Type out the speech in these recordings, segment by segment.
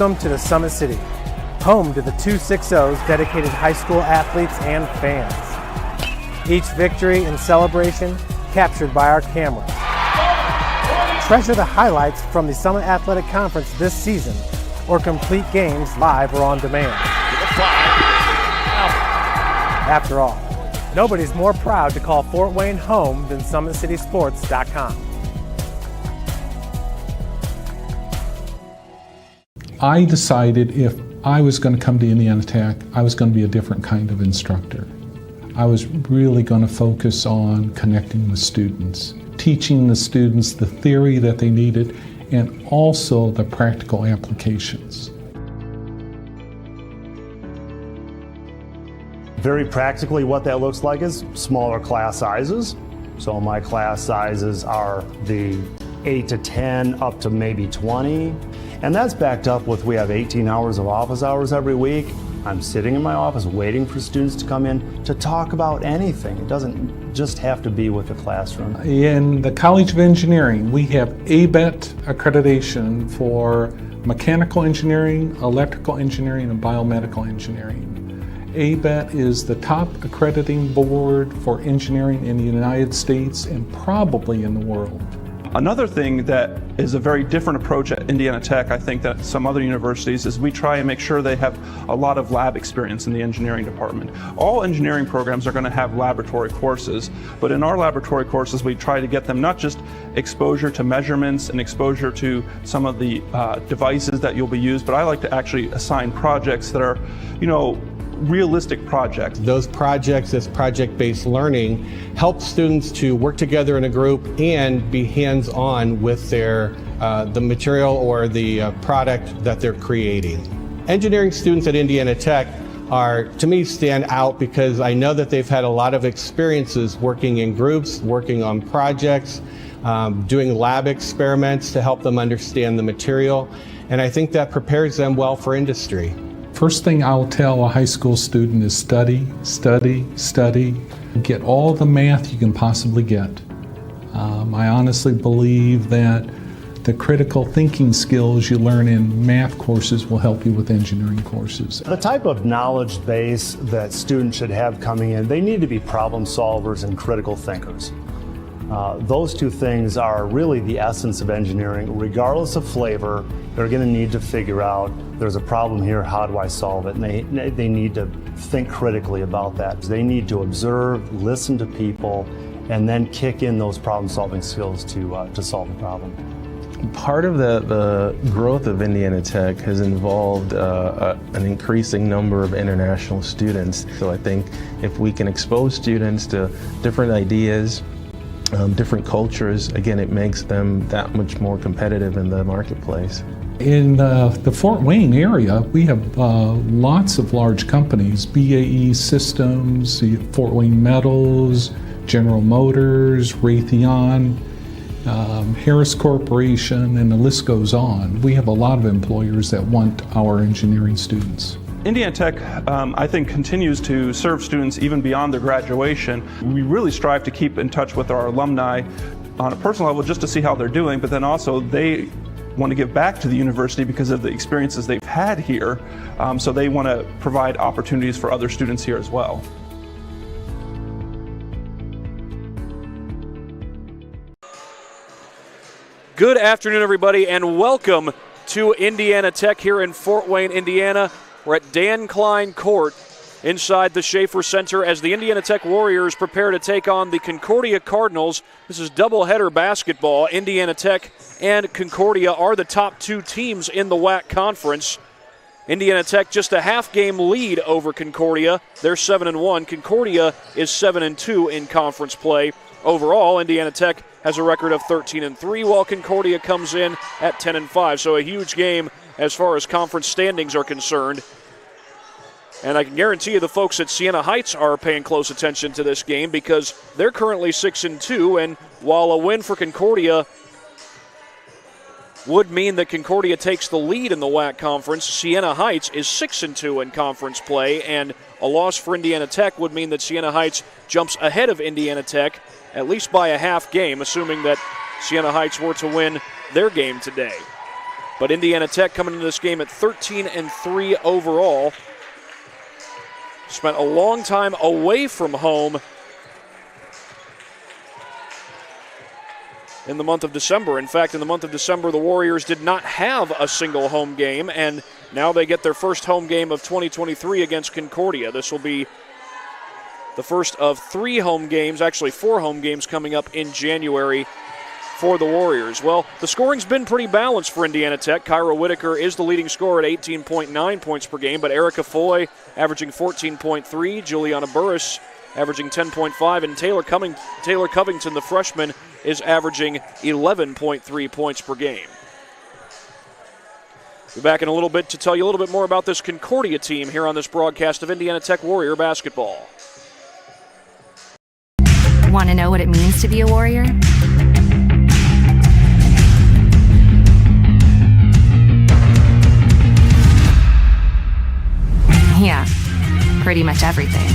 Welcome to the Summit City, home to the 260's dedicated high school athletes and fans. Each victory and celebration captured by our cameras. Treasure the highlights from the Summit Athletic Conference this season, or complete games live or on demand. After all, nobody's more proud to call Fort Wayne home than SummitCitySports.com. I decided if I was going to come to Indiana Tech, I was going to be a different kind of instructor. I was really going to focus on connecting with students, teaching the students the theory that they needed and also the practical applications. Very practically what that looks like is smaller class sizes. So my class sizes are the 8 to 10 up to maybe 20. And that's backed up with we have 18 hours of office hours every week. I'm sitting in my office waiting for students to come in to talk about anything. It doesn't just have to be with the classroom. In the College of Engineering, we have ABET accreditation for mechanical engineering, electrical engineering, and biomedical engineering. ABET is the top accrediting board for engineering in the United States and probably in the world. Another thing that is a very different approach at Indiana Tech, I think, that some other universities, is we try and make sure they have a lot of lab experience in the engineering department. All engineering programs are going to have laboratory courses, but in our laboratory courses we try to get them not just exposure to measurements and exposure to some of the devices that you'll be used, but I like to actually assign projects that are, realistic projects. Those projects, this project-based learning, help students to work together in a group and be hands-on with their the material or the product that they're creating. Engineering students at Indiana Tech are, to me, stand out because I know that they've had a lot of experiences working in groups, working on projects, doing lab experiments to help them understand the material, and I think that prepares them well for industry. First thing I'll tell a high school student is study, study, study. Get all the math you can possibly get. I honestly believe that the critical thinking skills you learn in math courses will help you with engineering courses. The type of knowledge base that students should have coming in, they need to be problem solvers and critical thinkers. Those two things are really the essence of engineering. Regardless of flavor, they're going to need to figure out there's a problem here, how do I solve it? And they need to think critically about that. They need to observe, listen to people, and then kick in those problem-solving skills to solve the problem. Part of the growth of Indiana Tech has involved an increasing number of international students. So I think if we can expose students to different ideas, different cultures, again, it makes them that much more competitive in the marketplace. In the Fort Wayne area, we have lots of large companies, BAE Systems, Fort Wayne Metals, General Motors, Raytheon, Harris Corporation, and the list goes on. We have a lot of employers that want our engineering students. Indiana Tech, I think, continues to serve students even beyond their graduation. We really strive to keep in touch with our alumni on a personal level just to see how they're doing, but then also they want to give back to the university because of the experiences they've had here, so they want to provide opportunities for other students here as well. Good afternoon, everybody, and welcome to Indiana Tech here in Fort Wayne, Indiana. We're at Dan Klein Court inside the Schaefer Center as the Indiana Tech Warriors prepare to take on the Concordia Cardinals. This is doubleheader basketball. Indiana Tech and Concordia are the top two teams in the WAC conference. Indiana Tech just a half-game lead over Concordia. They're 7-1. Concordia is 7-2 in conference play. Overall, Indiana Tech has a record of 13-3, while Concordia comes in at 10-5. So a huge game as far as conference standings are concerned. And I can guarantee you the folks at Siena Heights are paying close attention to this game because they're currently 6-2, and while a win for Concordia would mean that Concordia takes the lead in the WAC conference, Siena Heights is 6-2 in conference play, and a loss for Indiana Tech would mean that Siena Heights jumps ahead of Indiana Tech, at least by a half game, assuming that Siena Heights were to win their game today. But Indiana Tech coming into this game at 13-3 overall. Spent a long time away from home in the month of December. In fact, in the month of December, the Warriors did not have a single home game, and now they get their first home game of 2023 against Concordia. This will be the first of 3 home games, actually 4 home games coming up in January for the Warriors. Well, the scoring's been pretty balanced for Indiana Tech. Kyra Whitaker is the leading scorer at 18.9 points per game, but Erica Foy averaging 14.3, Juliana Burris averaging 10.5, and Taylor Covington, the freshman, is averaging 11.3 points per game. We'll be back in a little bit to tell you a little bit more about this Concordia team here on this broadcast of Indiana Tech Warrior basketball. Want to know what it means to be a Warrior? Yeah, pretty much everything.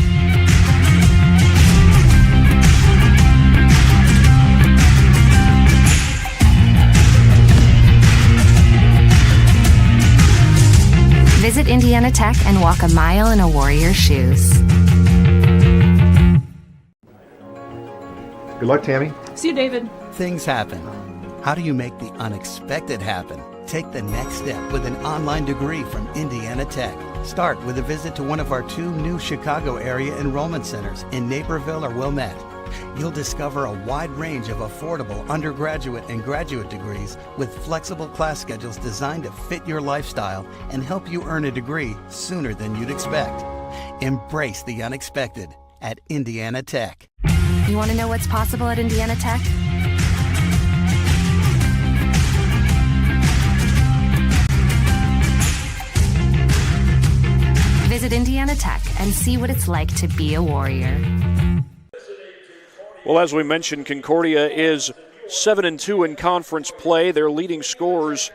Visit Indiana Tech and walk a mile in a Warrior's shoes. Good luck, Tammy. See you, David. Things happen. How do you make the unexpected happen? Take the next step with an online degree from Indiana Tech. Start with a visit to one of our 2 new Chicago area enrollment centers in Naperville or Wilmette. You'll discover a wide range of affordable undergraduate and graduate degrees with flexible class schedules designed to fit your lifestyle and help you earn a degree sooner than you'd expect. Embrace the unexpected at Indiana Tech. You want to know what's possible at Indiana Tech? Visit Indiana Tech and see what it's like to be a Warrior. Well, as we mentioned, Concordia is 7-2 in conference play. Their leading scorers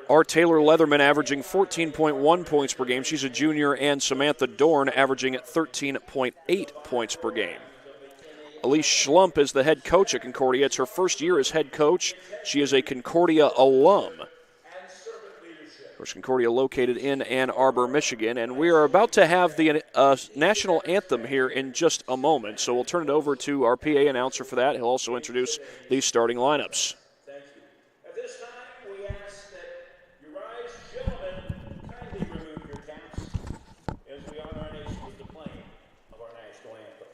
are Taylor Leatherman, averaging 14.1 points per game. She's a junior, and Samantha Dorn, averaging 13.8 points per game. Elise Schlump is the head coach at Concordia. It's her first year as head coach. She is a Concordia alum. Of course, Concordia located in Ann Arbor, Michigan, and we are about to have the national anthem here in just a moment. So we'll turn it over to our PA announcer for that. He'll also introduce these starting lineups. Thank you. At this time, we ask that you rise, gentlemen, kindly remove your caps as we honor our nation with the playing of our national anthem.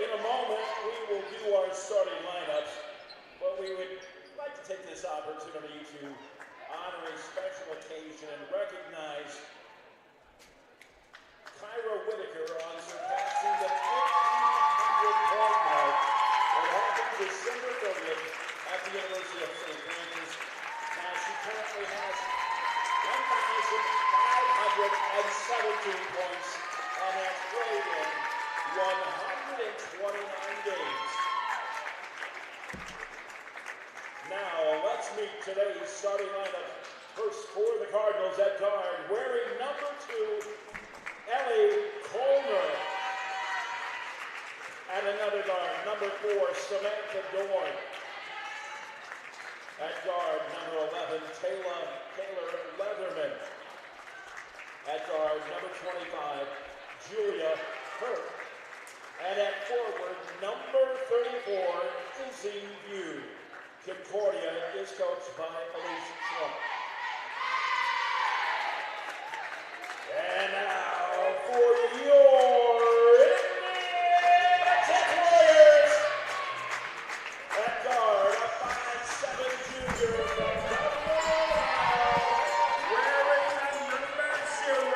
In a moment, we will do our starting lineups, but we would like to take this opportunity to honor a special occasion and recognize Kyra Whitaker on surpassing the 1,500-point mark that happened December 30th at the University of St. Francis. Now she currently has 1,517 points and has played in 129 games. Now, let's meet today's starting lineup. First for the Cardinals at guard, wearing number 2, Ellie Colner. Samantha Dorn. At guard, number 11, Taylor Leatherman. At guard, number 25, Julia Hurt. And at forward, number 34, Izzy View. Concordia is coached by Elise Trump. And now for your Indiana Tech Warriors. At guard, a 5'7" junior from Concordia, wearing the number 0,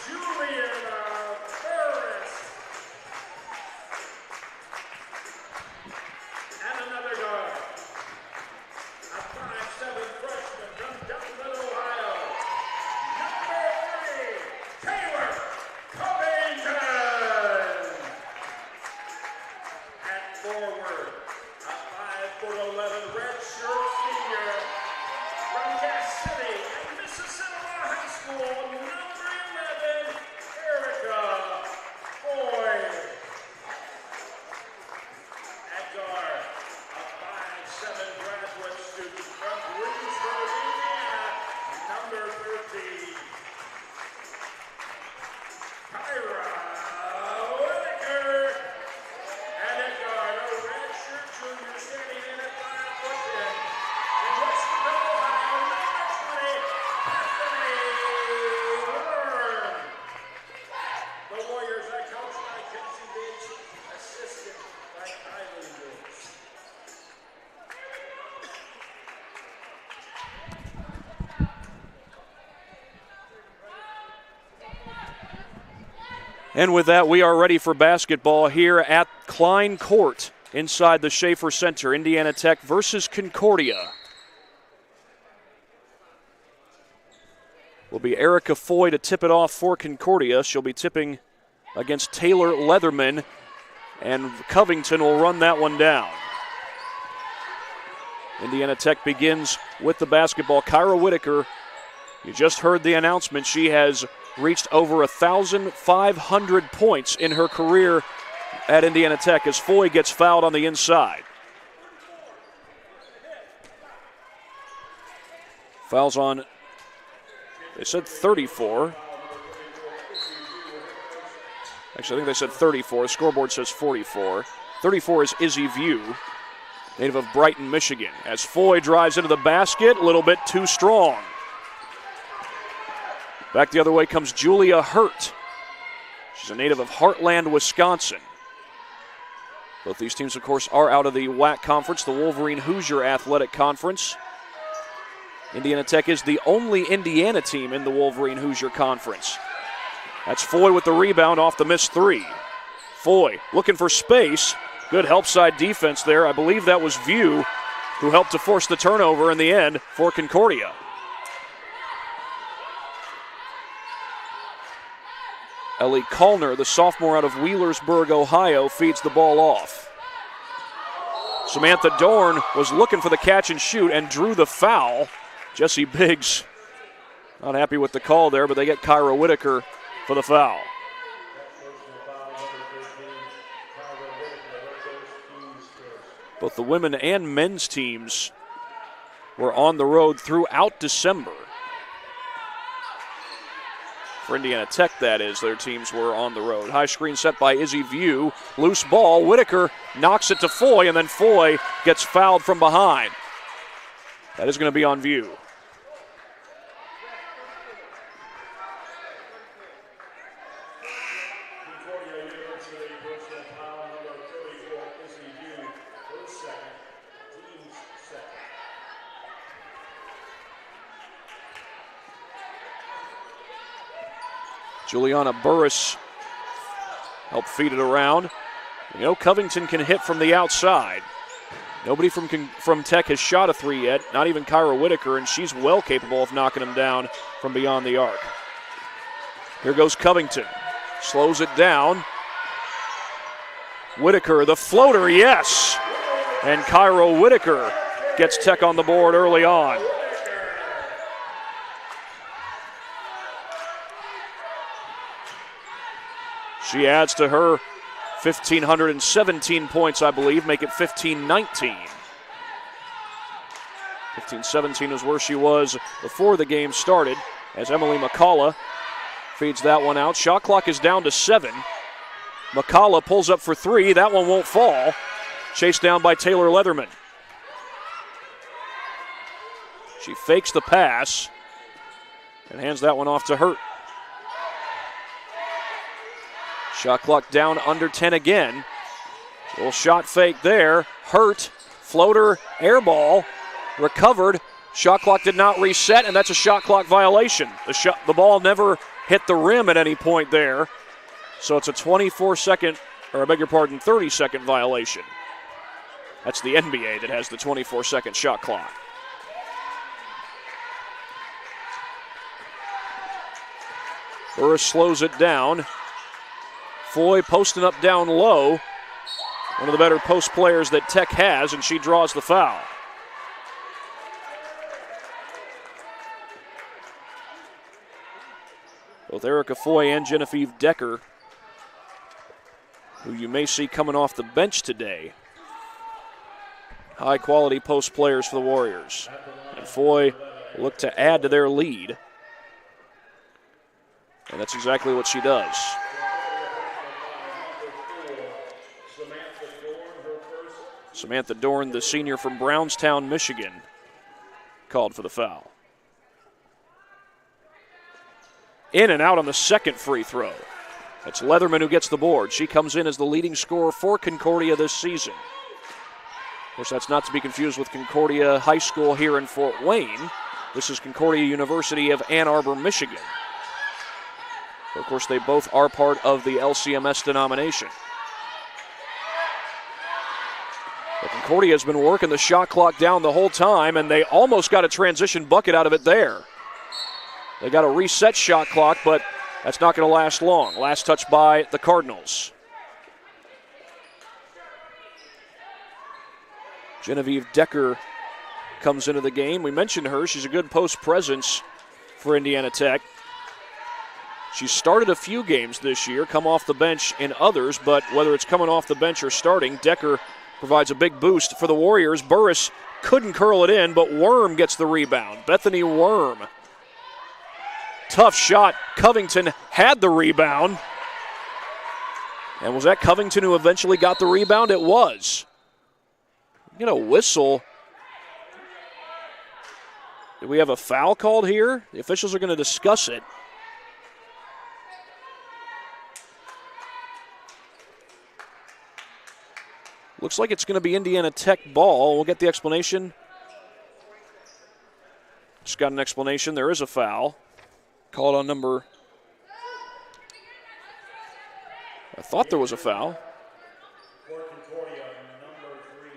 Juliana Burris. And another guard, a 5'7" freshman from Dublin, Ohio, number 3, Taylor Covington. At forward, a 5'11" redshirt senior from Cass City and Mississippi High School, number 11, Erica Boyd. At guard, a 5'7" graduate student from Greensburg, Indiana, number 13, Kyra Whitaker. And at guard, a redshirt junior standing in at 5'10" in Western Ohio, number 20, Bethany Warren. The Warriors are coached by Casey Beach, assisted by Kylie Woods. And with that, we are ready for basketball here at Klein Court inside the Schaefer Center. Indiana Tech versus Concordia. Will be Erica Foy to tip it off for Concordia. She'll be tipping against Taylor Leatherman, and Covington will run that one down. Indiana Tech begins with the basketball. Kyra Whitaker, you just heard the announcement. She has reached over 1,500 points in her career at Indiana Tech as Foy gets fouled on the inside. Fouls on, they said 34. Actually, I think they said 34. The scoreboard says 44. 34 is Izzy View, native of Brighton, Michigan. As Foy drives into the basket, a little bit too strong. Back the other way comes Julia Hurt. She's a native of Heartland, Wisconsin. Both these teams, of course, are out of the WAC conference, the Wolverine Hoosier Athletic Conference. Indiana Tech is the only Indiana team in the Wolverine Hoosier Conference. That's Foy with the rebound off the missed three. Foy looking for space. Good help side defense there. I believe that was View who helped to force the turnover in the end for Concordia. Ellie Kallner, the sophomore out of Wheelersburg, Ohio, feeds the ball off. Samantha Dorn was looking for the catch and shoot and drew the foul. Jesse Biggs not happy with the call there, but they get Kyra Whitaker for the foul. Both the women and men's teams were on the road throughout December. For Indiana Tech, that is, their teams were on the road. High screen set by Izzy View. Loose ball. Whitaker knocks it to Foy, and then Foy gets fouled from behind. That is going to be on View. Concordia University personal foul number 34, Izzy View, her second, team's second. Juliana Burris helped feed it around. You know, Covington can hit from the outside. Nobody from Tech has shot a three yet, not even Kyra Whitaker, and she's well capable of knocking him down from beyond the arc. Here goes Covington. Slows it down. Whitaker, the floater, yes! And Kyra Whitaker gets Tech on the board early on. She adds to her 1,517 points, I believe, make it 15-19. 15-17 is where she was before the game started, as Emily McCullough feeds that one out. Shot clock is down to 7. McCullough pulls up for 3. That one won't fall. Chased down by Taylor Leatherman. She fakes the pass and hands that one off to Hurt. Shot clock down under 10 again. Little shot fake there. Hurt, floater, air ball, recovered. Shot clock did not reset, and that's a shot clock violation. The ball never hit the rim at any point there. So it's a 30-second violation. That's the NBA that has the 24-second shot clock. Burris slows it down. Foy posting up down low. One of the better post players that Tech has, and she draws the foul. Both Erica Foy and Genevieve Decker, who you may see coming off the bench today, high-quality post players for the Warriors. And Foy will look to add to their lead. And that's exactly what she does. Samantha Dorn, the senior from Brownstown, Michigan, called for the foul. In and out on the second free throw. It's Leatherman who gets the board. She comes in as the leading scorer for Concordia this season. Of course, that's not to be confused with Concordia High School here in Fort Wayne. This is Concordia University of Ann Arbor, Michigan. Of course, they both are part of the LCMS denomination. But Concordia has been working the shot clock down the whole time, and they almost got a transition bucket out of it there. They got a reset shot clock, but that's not going to last long. Last touch by the Cardinals. Genevieve Decker comes into the game. We mentioned her. She's a good post presence for Indiana Tech. She's started a few games this year, come off the bench in others, but whether it's coming off the bench or starting, Decker provides a big boost for the Warriors. Burris couldn't curl it in, but Worm gets the rebound. Bethany Worm. Tough shot. Covington had the rebound. And was that Covington who eventually got the rebound? It was. Get a whistle. Do we have a foul called here? The officials are going to discuss it. Looks like it's going to be Indiana Tech ball. We'll get the explanation. Just got an explanation. There is a foul. Called on number... I thought there was a foul. For Concordia, number 3,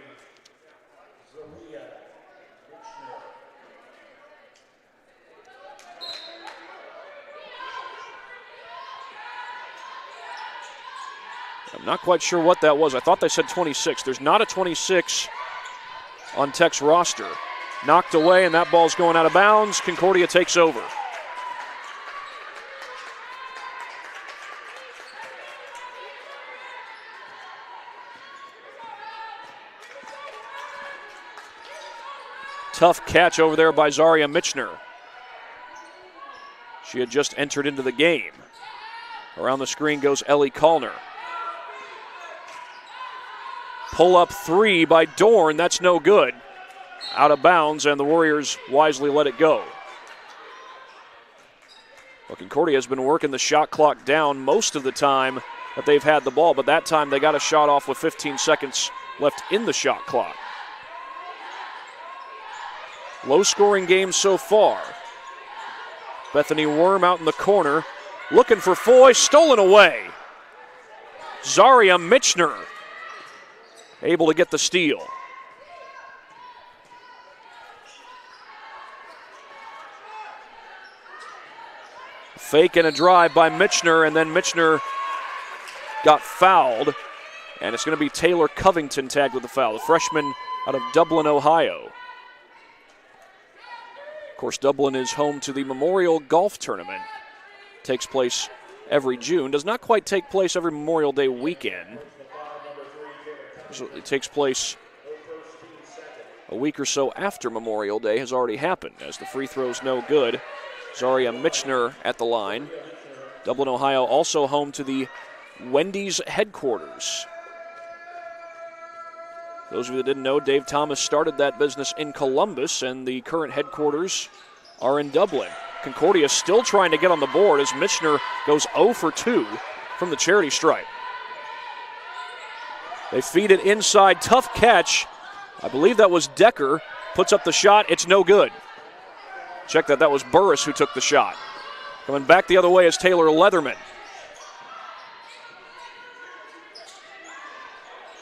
Zolia Richner. I'm not quite sure what that was. I thought they said 26. There's not a 26 on Tech's roster. Knocked away, and that ball's going out of bounds. Concordia takes over. Tough catch over there by Zaria Michner. She had just entered into the game. Around the screen goes Ellie Kallner. Pull-up three by Dorn. That's no good. Out of bounds, and the Warriors wisely let it go. Well, Concordia has been working the shot clock down most of the time that they've had the ball, but that time they got a shot off with 15 seconds left in the shot clock. Low-scoring game so far. Bethany Worm out in the corner, looking for Foy, stolen away. Zaria Michner able to get the steal. Fake and a drive by Michner, and then Michner got fouled, and it's going to be Taylor Covington tagged with the foul, the freshman out of Dublin, Ohio. Of course, Dublin is home to the Memorial Golf Tournament. Takes place every June. Does not quite take place every Memorial Day weekend. So it takes place a week or so after Memorial Day has already happened, as the free throw's no good. Zaria Michener at the line. Dublin, Ohio, also home to the Wendy's headquarters. Those of you that didn't know, Dave Thomas started that business in Columbus, and the current headquarters are in Dublin. Concordia still trying to get on the board as Michener goes 0 for 2 from the charity stripe. They feed it inside, tough catch. I believe that was Decker, puts up the shot, it's no good. Check that was Burris who took the shot. Coming back the other way is Taylor Leatherman.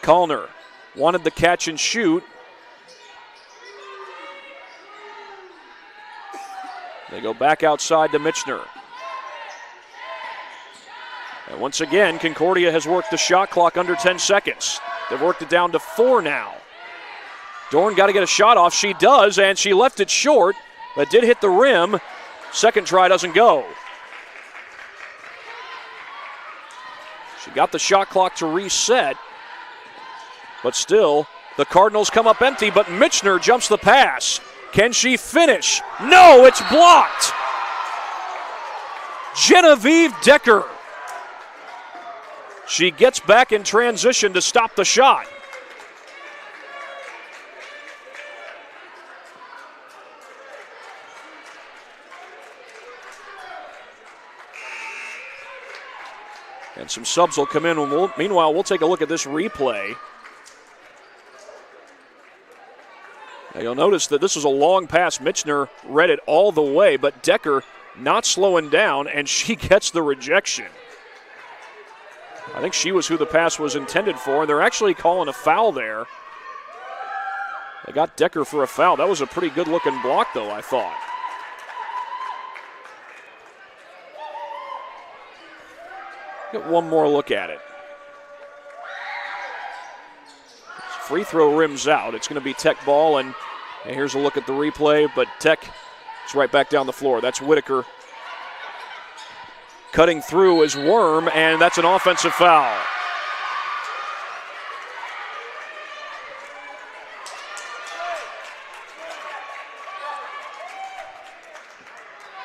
Kallner wanted the catch and shoot. They go back outside to Michener. And once again, Concordia has worked the shot clock under 10 seconds. They've worked it down to 4 now. Dorn got to get a shot off. She does, and she left it short, but did hit the rim. Second try doesn't go. She got the shot clock to reset, but still, the Cardinals come up empty, but Michener jumps the pass. Can she finish? No, it's blocked. Genevieve Decker. She gets back in transition to stop the shot. And some subs will come in. Meanwhile, we'll take a look at this replay. Now you'll notice that this is a long pass. Michener read it all the way, but Decker not slowing down, and she gets the rejection. I think she was who the pass was intended for, and they're actually calling a foul there. They got Decker for a foul. That was a pretty good-looking block, though, I thought. Get one more look at it. Free throw rims out. It's going to be Tech ball, and here's a look at the replay, but Tech is right back down the floor. That's Whitaker. Cutting through is Worm, and that's an offensive foul.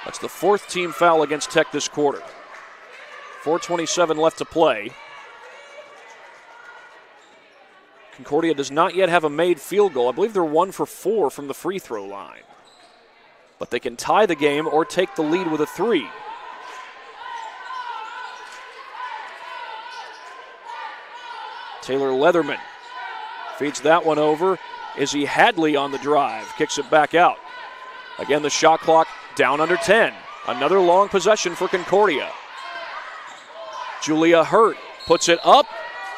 That's the 4th team foul against Tech this quarter. 4:27 left to play. Concordia does not yet have a made field goal. I believe they're 1 for 4 from the free throw line. But they can tie the game or take the lead with a 3. Taylor Leatherman feeds that one over. Izzy Hadley on the drive, kicks it back out. Again, the shot clock down under 10. Another long possession for Concordia. Julia Hurt puts it up,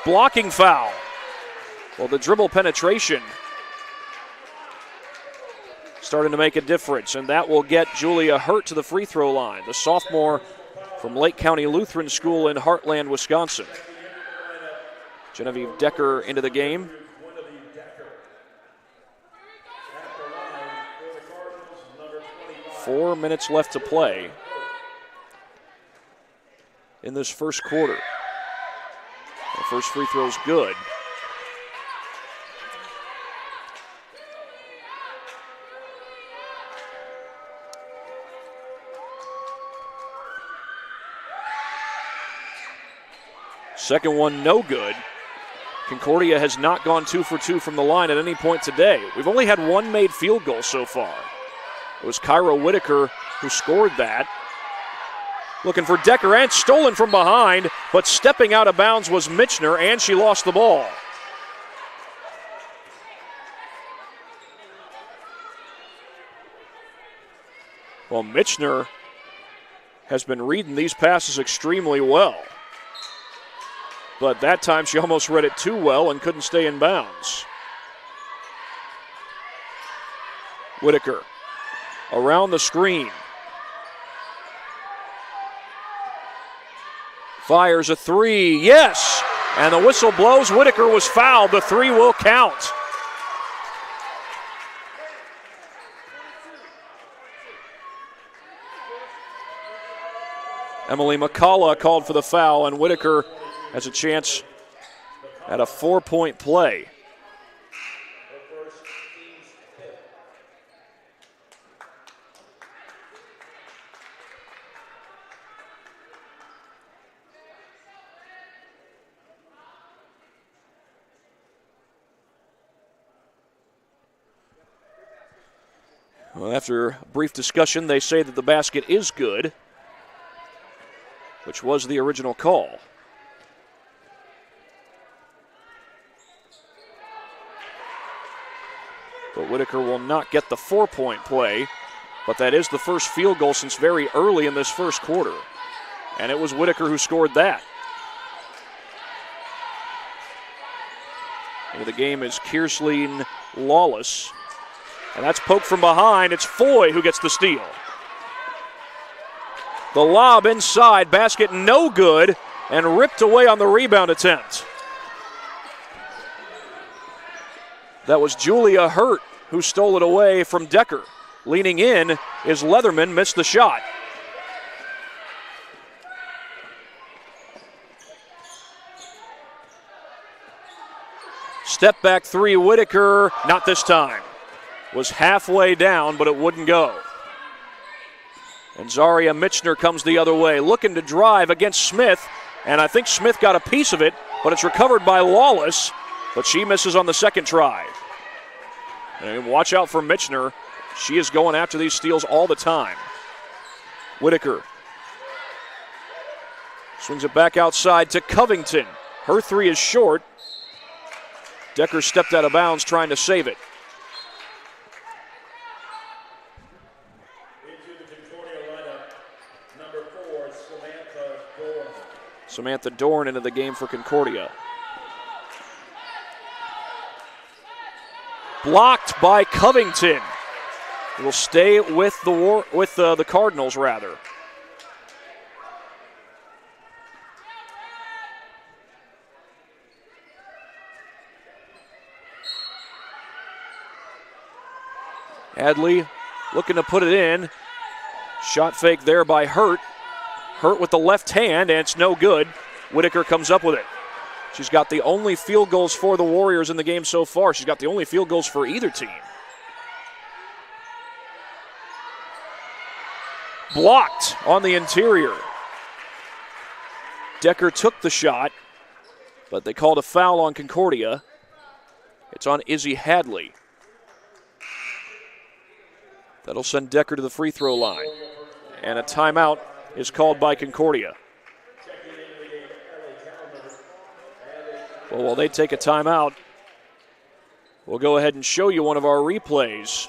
blocking foul. Well, the dribble penetration starting to make a difference, and that will get Julia Hurt to the free throw line, the sophomore from Lake County Lutheran School in Heartland, Wisconsin. Genevieve Decker into the game. Four minutes left to play in this first quarter. The first free throw is good. Second one, no good. Concordia has not gone 2 for 2 from the line at any point today. We've only had one made field goal so far. It was Kyra Whitaker who scored that. Looking for Decker, and stolen from behind, but stepping out of bounds was Michener, and she lost the ball. Well, Michener has been reading these passes extremely well. But that time she almost read it too well and couldn't stay in bounds. Whitaker around the screen. Fires a three, yes! And the whistle blows. Whitaker was fouled. The three will count. Emily McCullough called for the foul, and Whitaker has a chance at a 4-point play. Well, after a brief discussion, they say that the basket is good, which was the original call. But Whitaker will not get the 4-point play, but that is the first field goal since very early in this first quarter. And it was Whitaker who scored that. Into the game is Kiersleen Lawless. And that's poked from behind. It's Foy who gets the steal. The lob inside, basket no good, and ripped away on the rebound attempt. That was Julia Hurt who stole it away from Decker. Leaning in is Leatherman, missed the shot. Step back three, Whitaker, not this time. Was halfway down, but it wouldn't go. And Zaria Michener comes the other way, looking to drive against Smith, and I think Smith got a piece of it, but it's recovered by Lawless, but she misses on the second try. And watch out for Michener. She is going after these steals all the time. Whitaker swings it back outside to Covington. Her three is short. Decker stepped out of bounds trying to save it. Into the Concordia lineup, number 4, Samantha Dorn. Samantha Dorn into the game for Concordia. Blocked by Covington. It will stay with the Cardinals, rather. Adley looking to put it in. Shot fake there by Hurt. Hurt with the left hand, and it's no good. Whitaker comes up with it. She's got the only field goals for the Warriors in the game so far. She's got the only field goals for either team. Blocked on the interior. Decker took the shot, but they called a foul on Concordia. It's on Izzy Hadley. That'll send Decker to the free throw line. And a timeout is called by Concordia. Well, while they take a timeout, we'll go ahead and show you one of our replays.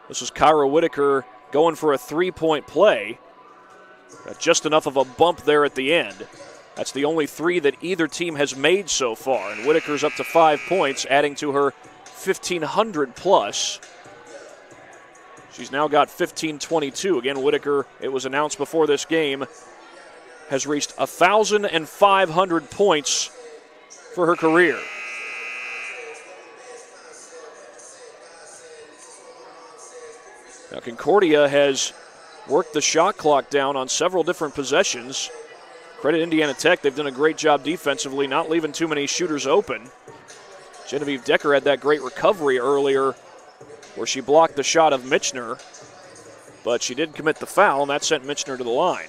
This is Kyra Whitaker going for a 3-point play. Got just enough of a bump there at the end. That's the only 3 that either team has made so far. And Whitaker's up to 5 points, adding to her 1,500 plus. She's now got 1,522. Again, Whitaker, it was announced before this game, has reached 1,500 points for her career. Now, Concordia has worked the shot clock down on several different possessions. Credit Indiana Tech, they've done a great job defensively, not leaving too many shooters open. Genevieve Decker had that great recovery earlier where she blocked the shot of Michener, but she did commit the foul, and that sent Michener to the line.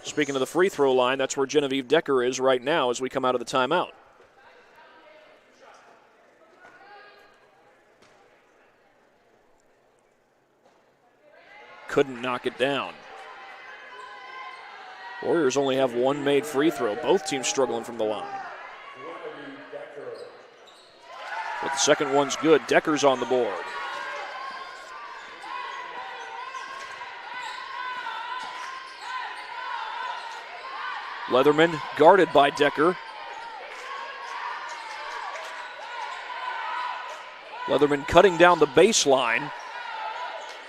Speaking of the free throw line, that's where Genevieve Decker is right now as we come out of the timeout. Couldn't knock it down. Warriors only have one made free throw. Both teams struggling from the line. But the second one's good. Decker's on the board. Leatherman guarded by Decker. Leatherman cutting down the baseline,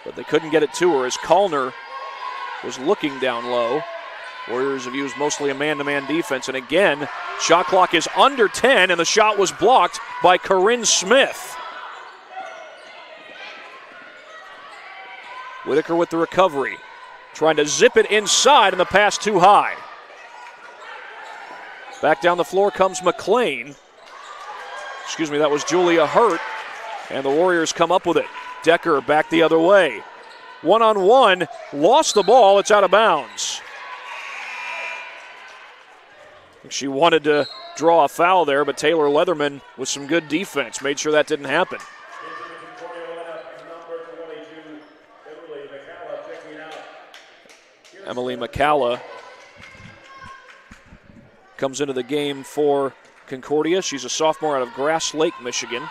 but they couldn't get it to her as Kallner was looking down low. Warriors have used mostly a man-to-man defense, and again, shot clock is under 10, and the shot was blocked by Corinne Smith. Whitaker with the recovery. trying to zip it inside, and the pass too high. Back down the floor comes McLean. Excuse me, that was Julia Hurt. And the Warriors come up with it. Decker back the other way. One-on-one, lost the ball, it's out of bounds. She wanted to draw a foul there, but Taylor Leatherman with some good defense made sure that didn't happen. Emily McCalla comes into the game for Concordia. She's a sophomore out of Grass Lake, Michigan.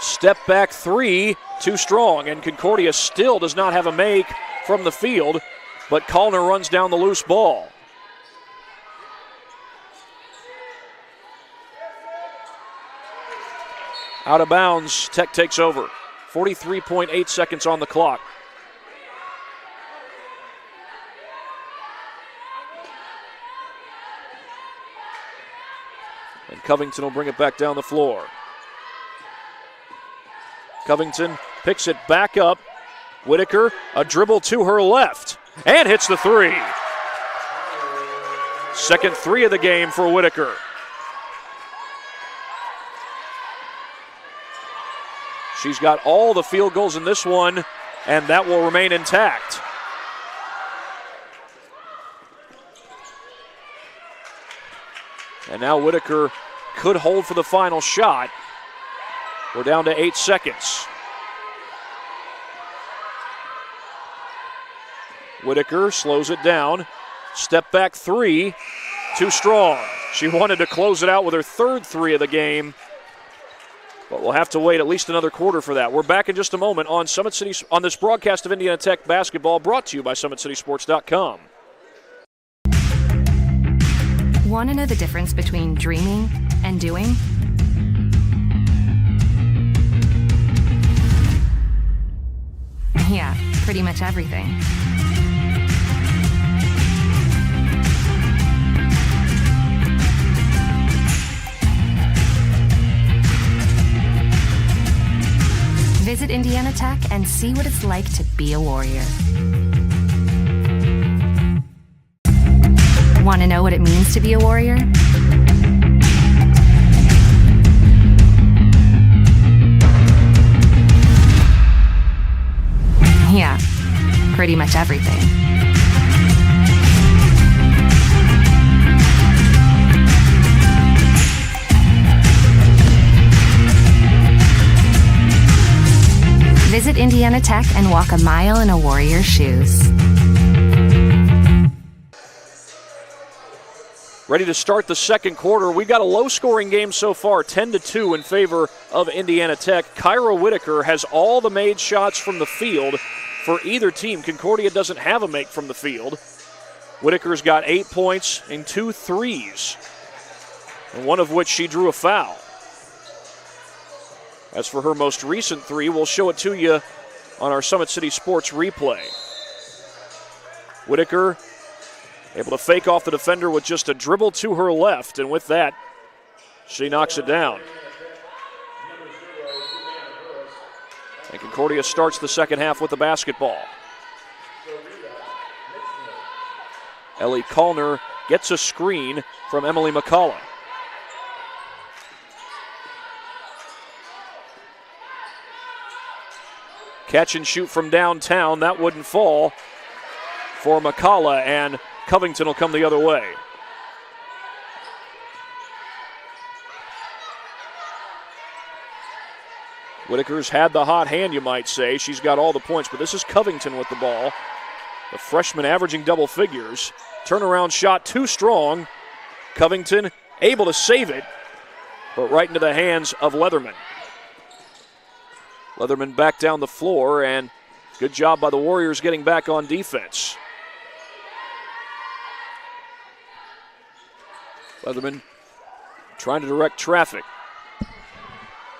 Step back three, too strong, and Concordia still does not have a make from the field, but Kallner runs down the loose ball. Out of bounds, Tech takes over. 43.8 seconds on the clock. And Covington will bring it back down the floor. Covington picks it back up. Whitaker, a dribble to her left, and hits the three. Second three of the game for Whitaker. She's got all the field goals in this one, and that will remain intact. And now Whitaker could hold for the final shot. We're down to 8 seconds. Whitaker slows it down. Step back three, too strong. She wanted to close it out with her third three of the game, but we'll have to wait at least another quarter for that. We're back in just a moment on Summit City, on this broadcast of Indiana Tech basketball, brought to you by SummitCitySports.com. Want to know the difference between dreaming and doing? Yeah, pretty much everything. Visit Indiana Tech and see what it's like to be a Warrior. Want to know what it means to be a Warrior? Yeah, pretty much everything. Visit Indiana Tech and walk a mile in a Warrior's shoes. Ready to start the second quarter. We've got a low-scoring game so far, 10-2 in favor of Indiana Tech. Kyra Whitaker has all the made shots from the field for either team. Concordia doesn't have a make from the field. Whitaker's got 8 points and 2 threes, and one of which she drew a foul. As for her most recent three, we'll show it to you on our Summit City Sports replay. Whitaker able to fake off the defender with just a dribble to her left, and with that, she knocks it down. And Concordia starts the second half with the basketball. Ellie Kallner gets a screen from Emily McCalla. Catch and shoot from downtown, that wouldn't fall for McCalla, and Covington will come the other way. Whitaker's had the hot hand, you might say. She's got all the points, but this is Covington with the ball. The freshman averaging double figures. Turnaround shot too strong. Covington able to save it, but right into the hands of Leatherman. Leatherman back down the floor, and good job by the Warriors getting back on defense. Leatherman trying to direct traffic.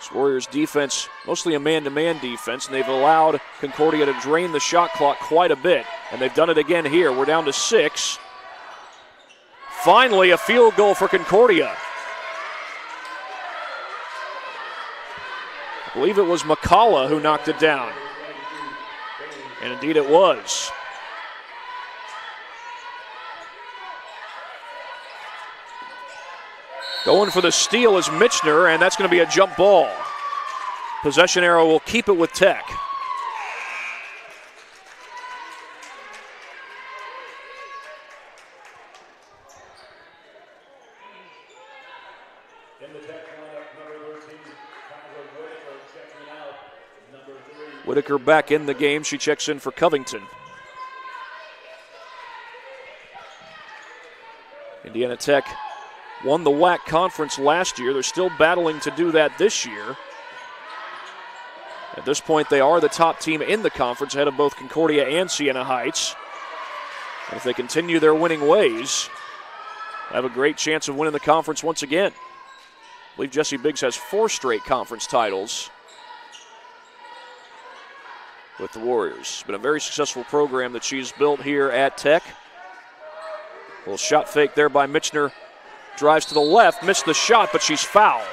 This Warriors defense, mostly a man-to-man defense, and they've allowed Concordia to drain the shot clock quite a bit, and they've done it again here. We're down to 6. Finally, a field goal for Concordia. believe it was McCullough who knocked it down. And indeed it was. Going for the steal is Michener, and that's going to be a jump ball. Possession arrow will keep it with Tech. Whitaker back in the game. She checks in for Covington. Indiana Tech won the WAC conference last year. They're still battling to do that this year. At this point, they are the top team in the conference, ahead of both Concordia and Siena Heights. And if they continue their winning ways, they have a great chance of winning the conference once again. I believe Jessie Biggs has 4 straight conference titles with the Warriors. It's been a very successful program that she's built here at Tech. A little shot fake there by Michener. Drives to the left, missed the shot, but she's fouled.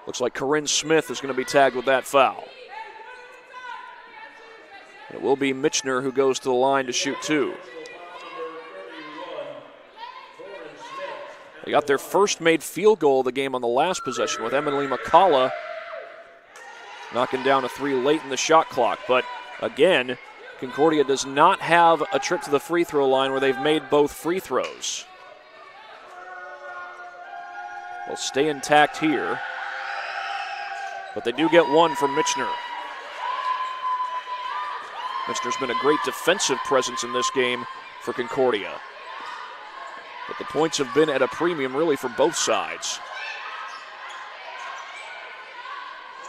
Looks like Corinne Smith is going to be tagged with that foul. It will be Michener who goes to the line to shoot 2. They got their first made field goal of the game on the last possession with Emily McCullough knocking down a 3 late in the shot clock. But again, Concordia does not have a trip to the free throw line where they've made both free throws. They'll stay intact here, but they do get one from Michener. Michener's been a great defensive presence in this game for Concordia. But the points have been at a premium really for both sides.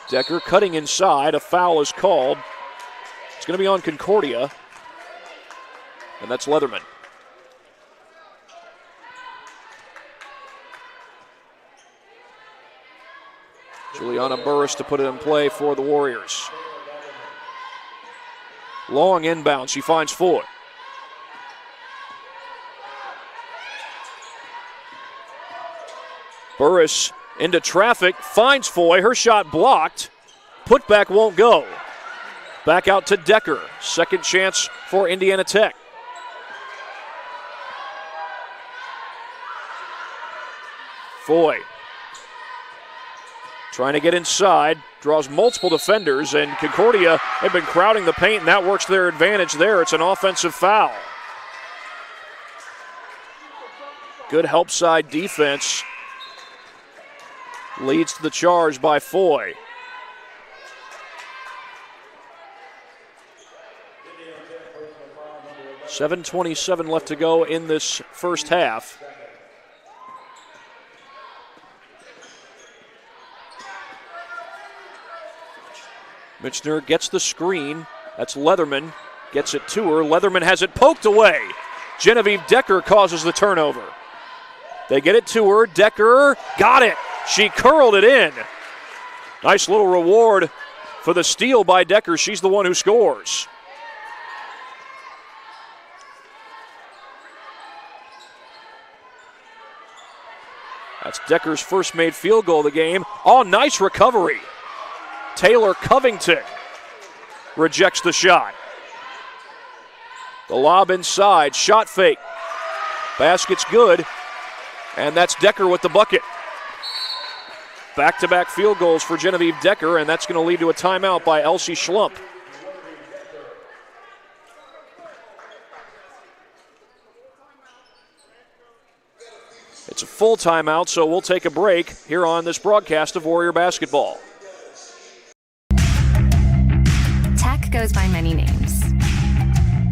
Decker cutting inside, a foul is called. It's going to be on Concordia, and that's Leatherman. Juliana Burris to put it in play for the Warriors. Long inbound, she finds Foy. Burris into traffic, finds Foy, her shot blocked. Putback won't go. Back out to Decker, second chance for Indiana Tech. Foy trying to get inside, draws multiple defenders, and Concordia have been crowding the paint, and that works to their advantage there. It's an offensive foul. Good help side defense leads to the charge by Foy. .7:27 left to go in this first half. Michener gets the screen. That's Leatherman. Gets it to her. Leatherman has it poked away. Genevieve Decker causes the turnover. They get it to her. Decker got it. She curled it in. Nice little reward for the steal by Decker. She's the one who scores. That's Decker's first made field goal of the game. Oh, nice recovery. Taylor Covington rejects the shot. The lob inside, shot fake. Basket's good, and that's Decker with the bucket. Back-to-back field goals for Genevieve Decker, and that's going to lead to a timeout by Elsie Schlump. It's a full timeout, so we'll take a break here on this broadcast of Warrior Basketball. Tech goes by many names.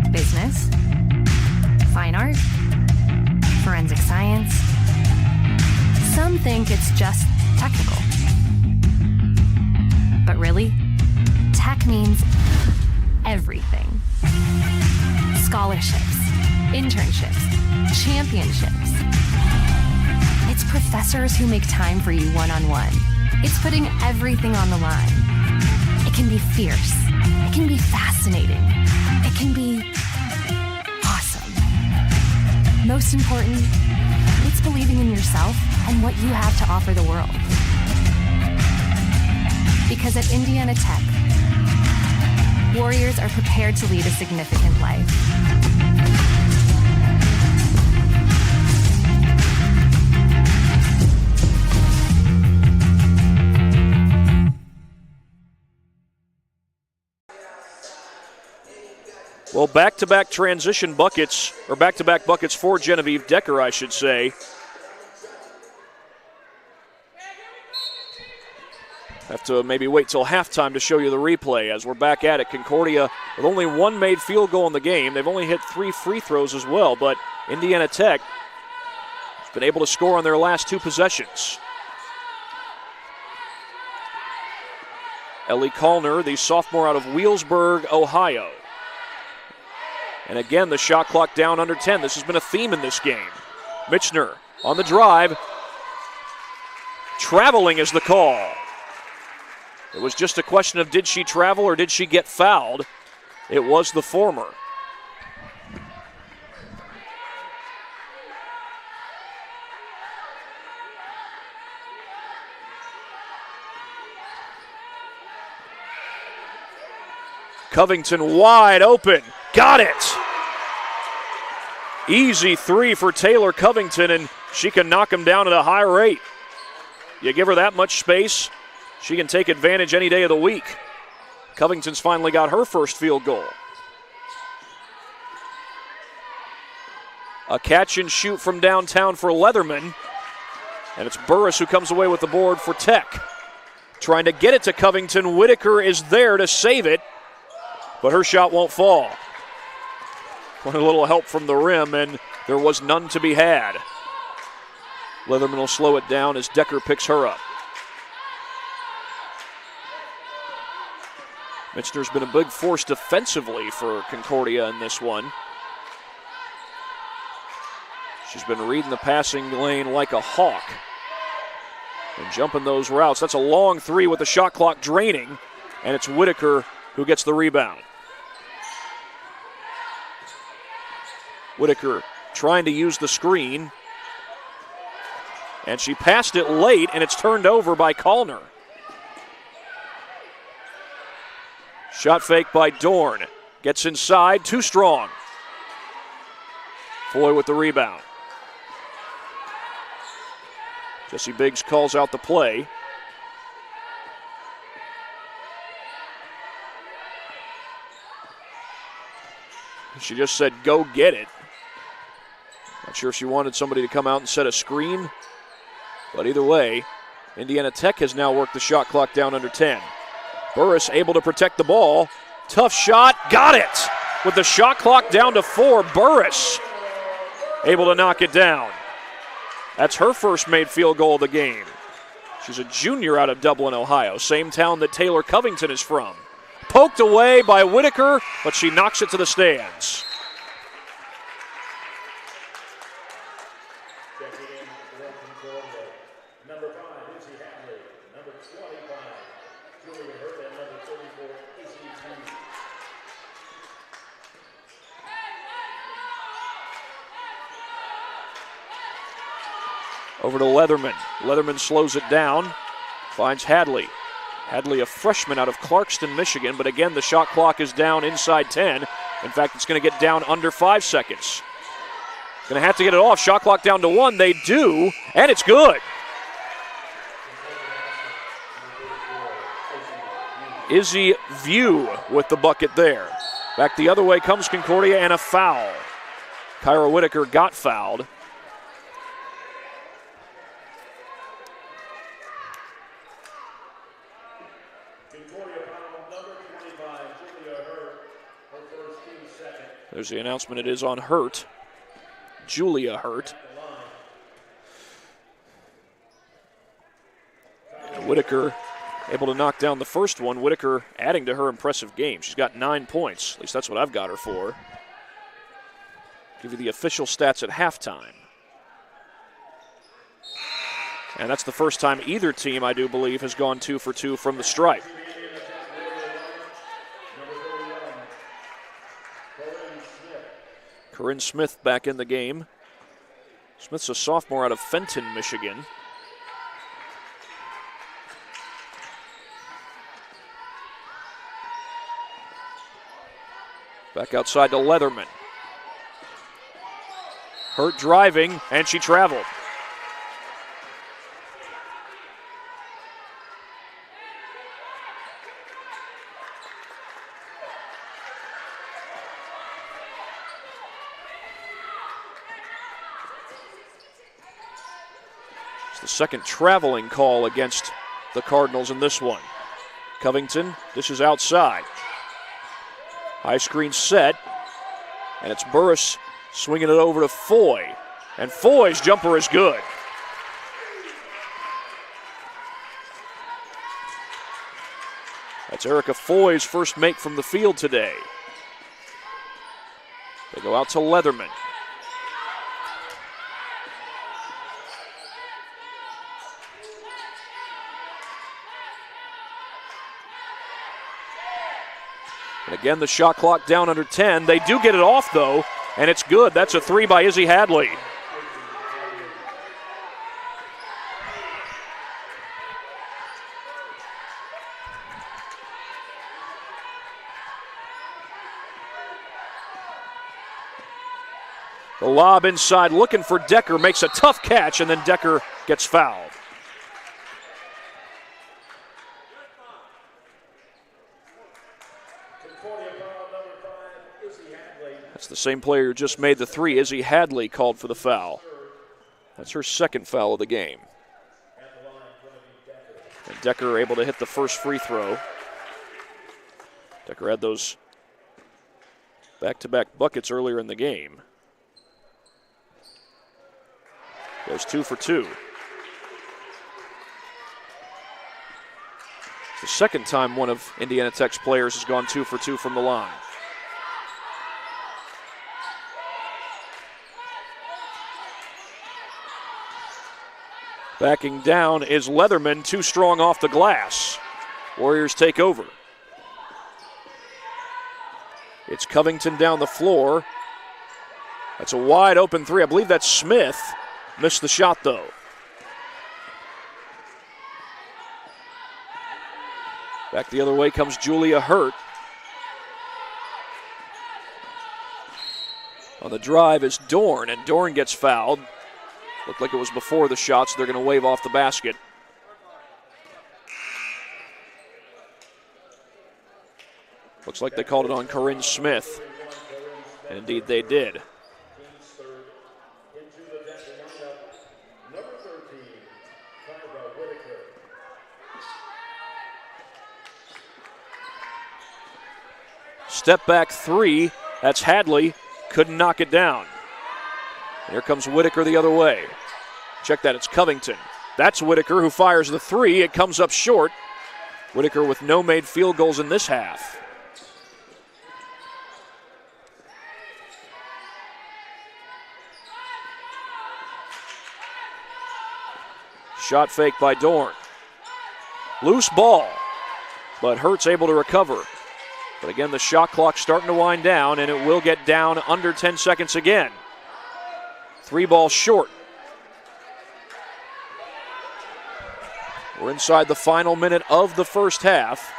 Business, fine art, forensic science. Some think it's just technical. But really, tech means everything. Scholarships, internships, championships. It's professors who make time for you one-on-one. It's putting everything on the line. It can be fierce. It can be fascinating. It can be awesome. Most important, it's It's believing in yourself and what you have to offer the world. Because at Indiana Tech, Warriors are prepared to lead a significant life. Well, back-to-back transition buckets, or back-to-back buckets for Genevieve Decker, I should say. Have to maybe wait till halftime to show you the replay as we're back at it. Concordia with only one made field goal in the game. They've only hit 3 free throws as well, but Indiana Tech has been able to score on their last 2 possessions. Ellie Kallner, the sophomore out of Wheelsburg, Ohio. And again, the shot clock down under 10. This has been a theme in this game. Michener on the drive. Traveling is the call. It was just a question of did she travel or did she get fouled? It was the former. Covington wide open. Got it! Easy 3 for Taylor Covington, and she can knock him down at a high rate. You give her that much space, she can take advantage any day of the week. Covington's finally got her first field goal. A catch and shoot from downtown for Leatherman, and it's Burris who comes away with the board for Tech. Trying to get it to Covington. Whitaker is there to save it, but her shot won't fall. Want a little help from the rim, and there was none to be had. Leatherman will slow it down as Decker picks her up. Michener's been a big force defensively for Concordia in this one. She's been reading the passing lane like a hawk and jumping those routes. That's a long 3 with the shot clock draining, and it's Whitaker who gets the rebound. Whitaker trying to use the screen, and she passed it late, and it's turned over by Kallner. Shot fake by Dorn. Gets inside, too strong. Foy with the rebound. Jesse Biggs calls out the play. She just said, go get it. Not sure if she wanted somebody to come out and set a screen, but either way, Indiana Tech has now worked the shot clock down under 10. Burris able to protect the ball. Tough shot, got it! With the shot clock down to 4, Burris able to knock it down. That's her first made field goal of the game. She's a junior out of Dublin, Ohio, same town that Taylor Covington is from. Poked away by Whitaker, but she knocks it to the stands. Over to Leatherman. Leatherman slows it down, finds Hadley. Hadley, a freshman out of Clarkston, Michigan, but again, the shot clock is down inside 10. In fact, it's going to get down under 5 seconds. Going to have to get it off. Shot clock down to 1. They do, and it's good. Izzy View with the bucket there. Back the other way comes Concordia, and a foul. Kyra Whitaker got fouled. There's the announcement. It is on Hurt. Julia Hurt. And Whitaker able to knock down the first one. Whitaker adding to her impressive game. She's got 9 points. At least that's what I've got her for. Give you the official stats at halftime. And that's the first time either team, I do believe, has gone 2 for 2 from the stripe. Corinne Smith back in the game. Smith's a sophomore out of Fenton, Michigan. Back outside to Leatherman. Hurt driving, and she traveled. The second traveling call against the Cardinals in this one. Covington dishes outside. High screen set, and it's Burris swinging it over to Foy. And Foy's jumper is good. That's Erica Foy's first make from the field today. They go out to Leatherman. And again, the shot clock down under 10. They do get it off, though, and it's good. That's a three by Izzy Hadley. The lob inside, looking for Decker, makes a tough catch, and then Decker gets fouled. That's the same player who just made the three. Izzy Hadley called for the foul. That's her second foul of the game. And Decker able to hit the first free throw. Decker had those back-to-back buckets earlier in the game. Goes 2 for 2. It's the second time one of Indiana Tech's players has gone 2 for 2 from the line. Backing down is Leatherman, too strong off the glass. Warriors take over. It's Covington down the floor. That's a wide open three. I believe that's Smith. Missed the shot, though. Back the other way comes Julia Hurt. On the drive is Dorn, and Dorn gets fouled. Looked like it was before the shot, so they're going to wave off the basket. Looks like they called it on Corinne Smith. And indeed they did. Step back three. That's Hadley. Couldn't knock it down. Here comes Whitaker the other way. Check that, it's Covington. That's Whitaker who fires the three. It comes up short. Whitaker with no made field goals in this half. Shot fake by Dorn. Loose ball, but Hurt's able to recover. But again, the shot clock's starting to wind down, and it will get down under 10 seconds again. 3 balls short. We're inside the final minute of the first half.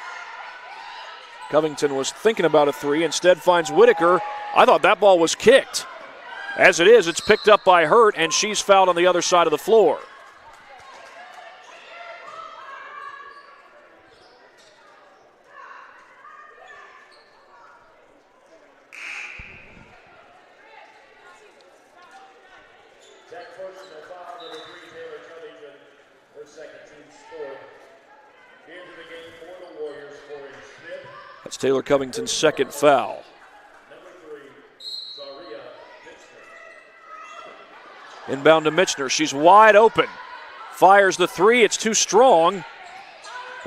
Covington was thinking about a three, instead finds Whitaker. I thought that ball was kicked. As it is, it's picked up by Hurt, and she's fouled on the other side of the floor. That's Taylor Covington's second foul. Inbound to Michener. She's wide open. Fires the three. It's too strong.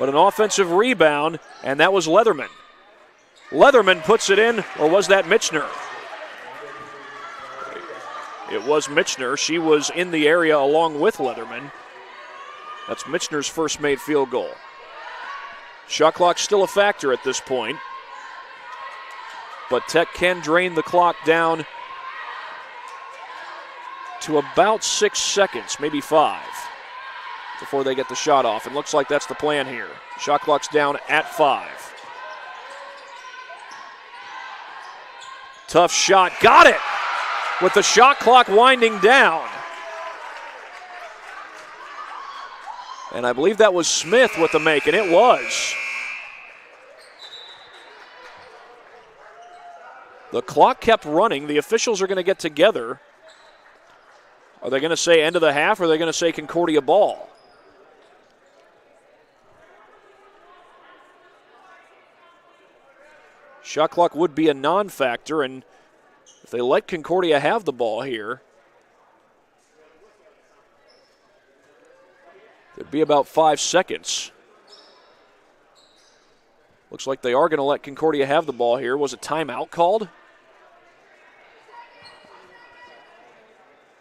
But an offensive rebound, and that was Leatherman. Leatherman puts it in, or was that Michener? It was Michener. She was in the area along with Leatherman. That's Michener's first made field goal. Shot clock's still a factor at this point. But Tech can drain the clock down to about 6 seconds, maybe 5, before they get the shot off. And looks like that's the plan here. Shot clock's down at 5. Tough shot. Got it! With the shot clock winding down. And I believe that was Smith with the make, and it was. The clock kept running. The officials are going to get together. Are they going to say end of the half, or are they going to say Concordia ball? Shot clock would be a non-factor, and if they let Concordia have the ball here, it'd be about 5 seconds. Looks like they are going to let Concordia have the ball here. Was a timeout called?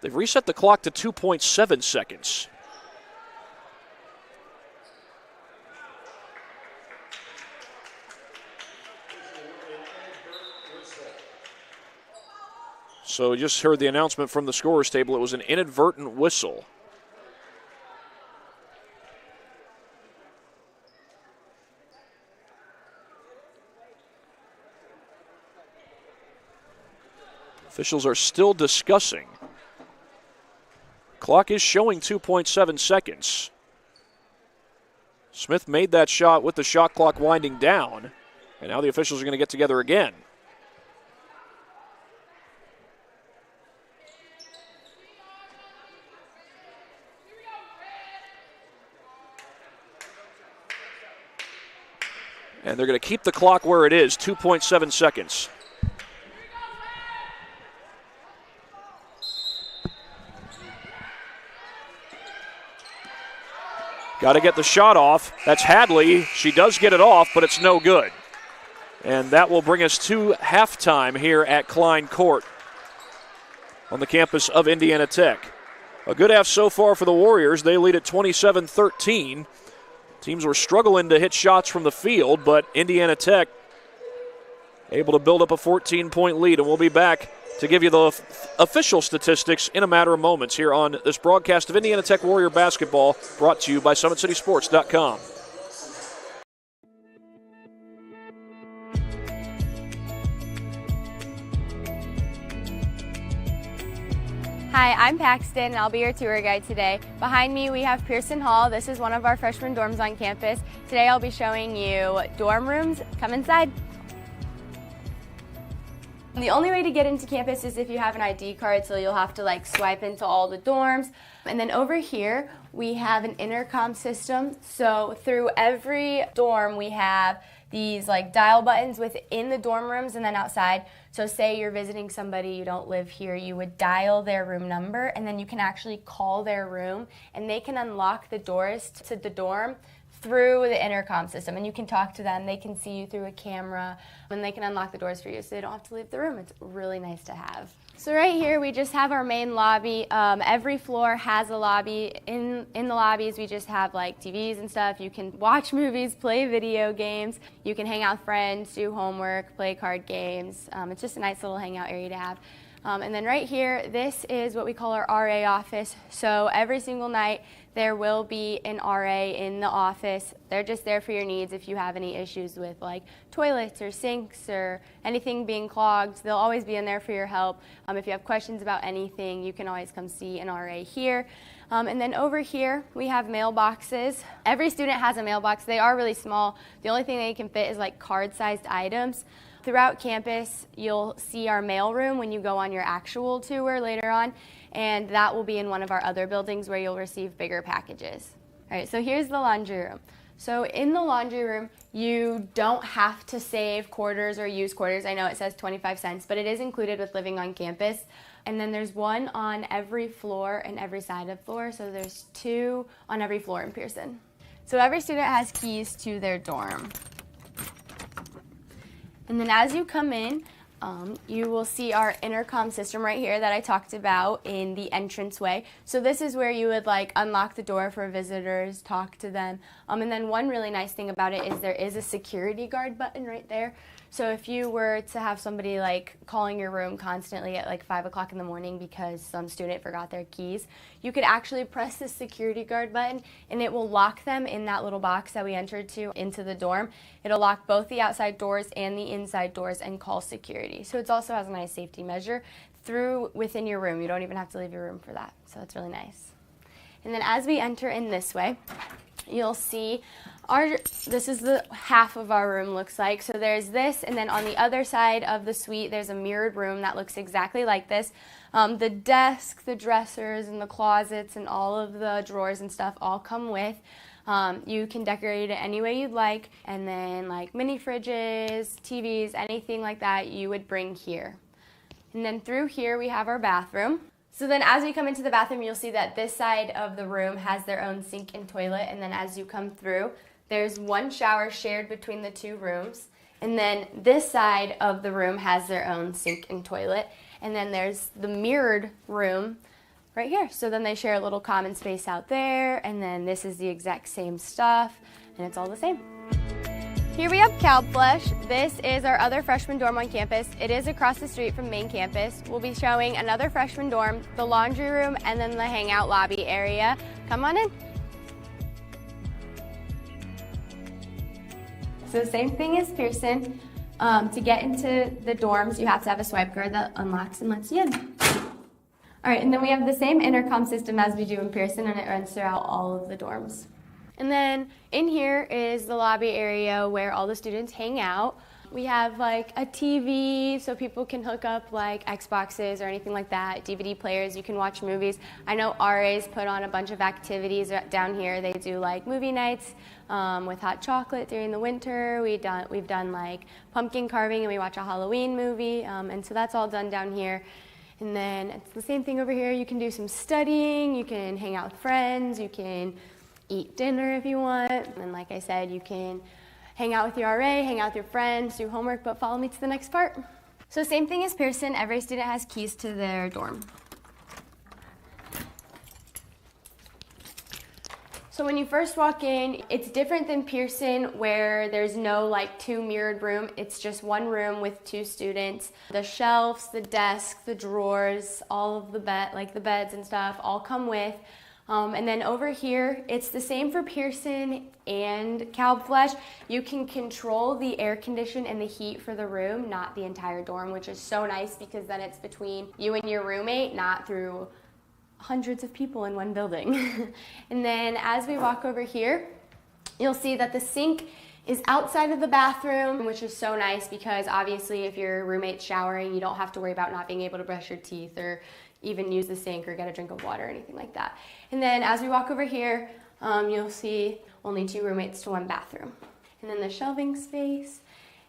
They've reset the clock to 2.7 seconds. So we just heard the announcement from the scorer's table. It was an inadvertent whistle. Officials are still discussing. Clock is showing 2.7 seconds. Smith made that shot with the shot clock winding down, and now the officials are going to get together again. And they're going to keep the clock where it is, 2.7 seconds. Got to get the shot off. That's Hadley. She does get it off, but it's no good. And that will bring us to halftime here at Klein Court on the campus of Indiana Tech. A good half so far for the Warriors. They lead at 27-13. Teams were struggling to hit shots from the field, but Indiana Tech able to build up a 14-point lead. And we'll be back to give you the official statistics in a matter of moments here on this broadcast of Indiana Tech Warrior basketball, brought to you by SummitCitySports.com. Hi, I'm Paxton, and I'll be your tour guide today. Behind me, we have Pearson Hall. This is one of our freshman dorms on campus. Today, I'll be showing you dorm rooms. Come inside. The only way to get into campus is if you have an ID card, so you'll have to swipe into all the dorms. And then over here, we have an intercom system. So through every dorm, we have these dial buttons within the dorm rooms and then outside. So say you're visiting somebody, you don't live here, you would dial their room number, and then you can actually call their room, and they can unlock the doors to the dorm through the intercom system, and you can talk to them. They can see you through a camera, and they can unlock the doors for you so they don't have to leave the room. It's really nice to have. So right here we just have our main lobby. Every floor has a lobby. In the lobbies we just have TVs and stuff. You can watch movies, play video games. You can hang out with friends, do homework, play card games. It's just a nice little hangout area to have. And then right here, this is what we call our RA office. So every single night there will be an RA in the office. They're just there for your needs if you have any issues with toilets or sinks or anything being clogged. They'll always be in there for your help. If you have questions about anything, you can always come see an RA here. And then over here, we have mailboxes. Every student has a mailbox. They are really small. The only thing they can fit is card-sized items. Throughout campus, you'll see our mail room when you go on your actual tour later on, and that will be in one of our other buildings where you'll receive bigger packages. All right, so here's the laundry room. So in the laundry room, you don't have to save quarters or use quarters. I know it says 25 cents, but it is included with living on campus. And then there's one on every floor and every side of the floor, so there's 2 on every floor in Pearson. So every student has keys to their dorm. And then as you come in, you will see our intercom system right here that I talked about in the entranceway. So this is where you would unlock the door for visitors, talk to them. And then one really nice thing about it is there is a security guard button right there. So if you were to have somebody like calling your room constantly at like 5 o'clock in the morning because some student forgot their keys, you could actually press the security guard button and it will lock them in that little box that we entered to into the dorm. It'll lock both the outside doors and the inside doors and call security. So it also has a nice safety measure through within your room. You don't even have to leave your room for that. So that's really nice. And then as we enter in this way, you'll see this is the half of our room looks like. So there's this, and then on the other side of the suite, there's a mirrored room that looks exactly like this. The desk, the dressers, and the closets, and all of the drawers and stuff all come with. You can decorate it any way you'd like, and then like mini fridges, TVs, anything like that you would bring here. And then through here we have our bathroom. So then as we come into the bathroom, you'll see that this side of the room has their own sink and toilet, and then as you come through, there's one shower shared between the two rooms, and then this side of the room has their own sink and toilet, and then there's the mirrored room right here. So then they share a little common space out there, and then this is the exact same stuff, and it's all the same. Here we have Calbflesh. This is our other freshman dorm on campus. It is across the street from main campus. We'll be showing another freshman dorm, the laundry room, and then the hangout lobby area. Come on in. So same thing as Pearson. To get into the dorms, you have to have a swipe card that unlocks and lets you in. All right, and then we have the same intercom system as we do in Pearson, and it runs throughout all of the dorms. And then in here is the lobby area where all the students hang out. We have like a TV so people can hook up like Xboxes or anything like that, DVD players, you can watch movies. I know RA's put on a bunch of activities down here. They do like movie nights with hot chocolate during the winter. We've done like pumpkin carving, and we watch a Halloween movie, and so that's all done down here. And then it's the same thing over here. You can do some studying, you can hang out with friends, you can eat dinner if you want, and like I said, you can hang out with your RA, hang out with your friends, do homework, but follow me to the next part. So same thing as Pearson, every student has keys to their dorm. So when you first walk in, it's different than Pearson where there's no like two mirrored room, it's just one room with two students. The shelves, the desk, the drawers, all of the beds and stuff all come with. And then over here, it's the same for Pearson and Calbflesh. You can control the air condition and the heat for the room, not the entire dorm, which is so nice because then it's between you and your roommate, not through hundreds of people in one building. And then as we walk over here, you'll see that the sink is outside of the bathroom, which is so nice because obviously if your roommate's showering, you don't have to worry about not being able to brush your teeth or even use the sink or get a drink of water or anything like that. And then as we walk over here, you'll see only two roommates to one bathroom. And then the shelving space.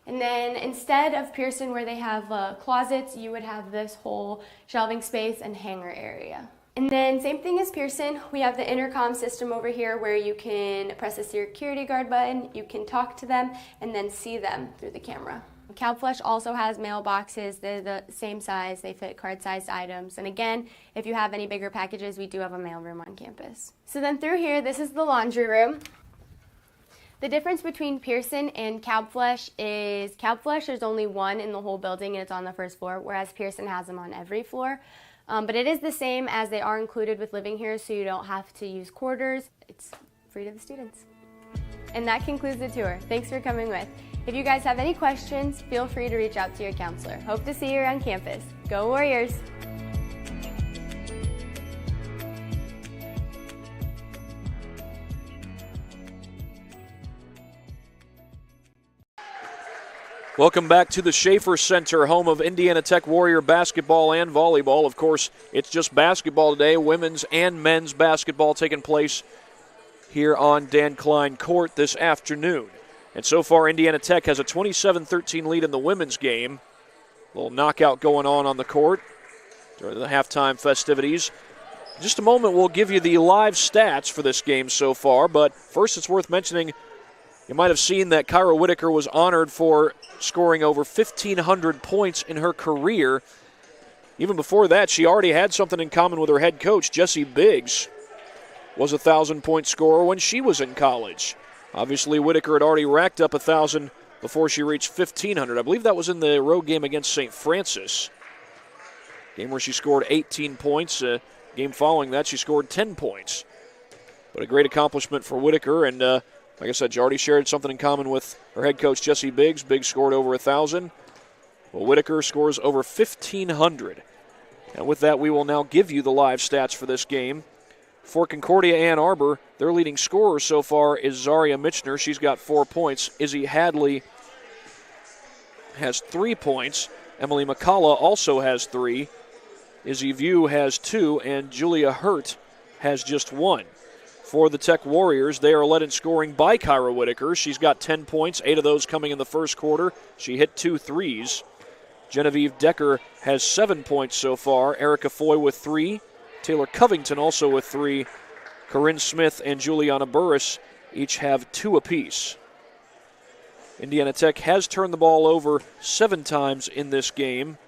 And then instead of Pearson where they have closets, you would have this whole shelving space and hanger area. And then same thing as Pearson, we have the intercom system over here where you can press the security guard button, you can talk to them, and then see them through the camera. Calbflesh also has mailboxes. They're the same size. They fit card-sized items. And again, if you have any bigger packages, we do have a mailroom on campus. So then through here, this is the laundry room. The difference between Pearson and Calbflesh is Calbflesh, there's only one in the whole building and it's on the first floor, whereas Pearson has them on every floor. But it is the same as they are included with living here, so you don't have to use quarters. It's free to the students. And that concludes the tour. Thanks for coming with. If you guys have any questions, feel free to reach out to your counselor. Hope to see you around campus. Go Warriors! Welcome back to the Schaefer Center, home of Indiana Tech Warrior basketball and volleyball. Of course, it's just basketball today, women's and men's basketball taking place here on Dan Klein Court this afternoon. And so far, Indiana Tech has a 27-13 lead in the women's game. A little knockout going on the court during the halftime festivities. In just a moment, we'll give you the live stats for this game so far. But first, it's worth mentioning, you might have seen that Kyra Whitaker was honored for scoring over 1,500 points in her career. Even before that, she already had something in common with her head coach, Jessie Biggs, was a 1,000-point scorer when she was in college. Obviously, Whitaker had already racked up 1,000 before she reached 1,500. I believe that was in the road game against St. Francis, game where she scored 18 points. Game following that, she scored 10 points. But a great accomplishment for Whitaker, and like I said, she already shared something in common with her head coach, Jesse Biggs. Biggs scored over 1,000. Well, Whitaker scores over 1,500. And with that, we will now give you the live stats for this game. For Concordia Ann Arbor, their leading scorer so far is Zaria Mitchner. She's got 4 points. Izzy Hadley has 3 points. Emily McCullough also has 3. Izzy View has 2, and Julia Hurt has just 1. For the Tech Warriors, they are led in scoring by Kyra Whitaker. She's got 10 points, 8 of those coming in the first quarter. She hit 2 threes. Genevieve Decker has 7 points so far. Erica Foy with 3. Taylor Covington also with 3. Corinne Smith and Juliana Burris each have 2 apiece. Indiana Tech has turned the ball over 7 times in this game.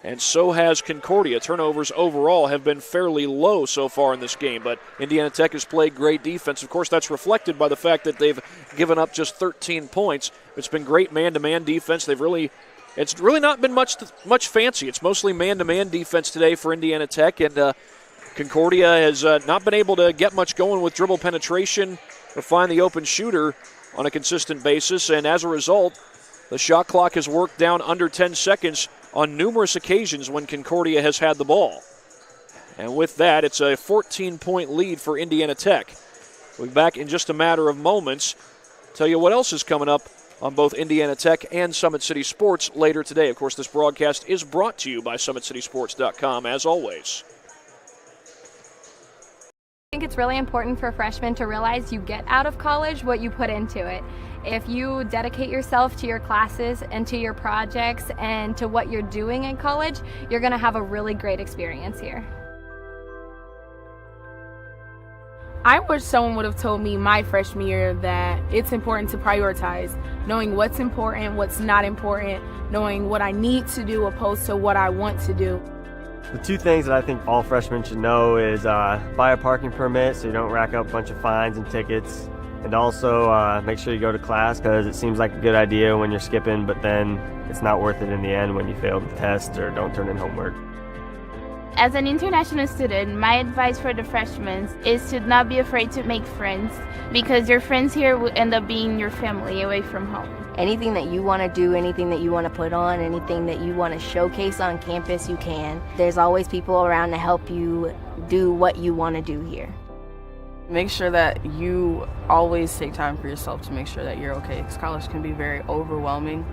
And so has Concordia. Turnovers overall have been fairly low so far in this game, but Indiana Tech has played great defense. Of course, that's reflected by the fact that they've given up just 13 points. It's been great man-to-man defense. It's really not been much fancy. It's mostly man-to-man defense today for Indiana Tech, and Concordia has not been able to get much going with dribble penetration or find the open shooter on a consistent basis, and as a result, the shot clock has worked down under 10 seconds on numerous occasions when Concordia has had the ball. And with that, it's a 14-point lead for Indiana Tech. We'll be back in just a matter of moments. Tell you what else is coming up on both Indiana Tech and Summit City Sports later today. Of course, this broadcast is brought to you by SummitCitySports.com, as always. I think it's really important for freshmen to realize you get out of college what you put into it. If you dedicate yourself to your classes and to your projects and to what you're doing in college, you're going to have a really great experience here. I wish someone would have told me my freshman year that it's important to prioritize, knowing what's important, what's not important, knowing what I need to do opposed to what I want to do. The 2 things that I think all freshmen should know is buy a parking permit so you don't rack up a bunch of fines and tickets. And also make sure you go to class, because it seems like a good idea when you're skipping, but then it's not worth it in the end when you fail the test or don't turn in homework. As an international student, my advice for the freshmen is to not be afraid to make friends, because your friends here will end up being your family away from home. Anything that you want to do, anything that you want to put on, anything that you want to showcase on campus, you can. There's always people around to help you do what you want to do here. Make sure that you always take time for yourself to make sure that you're okay, because college can be very overwhelming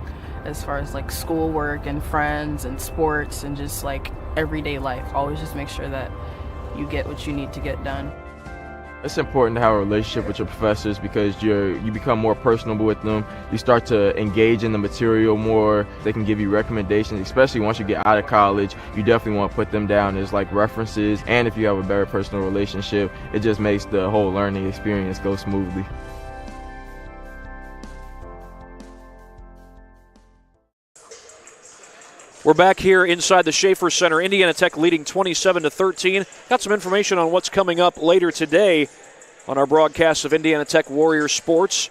as far as like schoolwork and friends and sports and just like everyday life. Always just make sure that you get what you need to get done. It's important to have a relationship with your professors, because you become more personable with them. You start to engage in the material more. They can give you recommendations, especially once you get out of college. You definitely want to put them down as like references, and if you have a better personal relationship, it just makes the whole learning experience go smoothly. We're back here inside the Schaefer Center. Indiana Tech leading 27-13. Got some information on what's coming up later today on our broadcast of Indiana Tech Warriors Sports.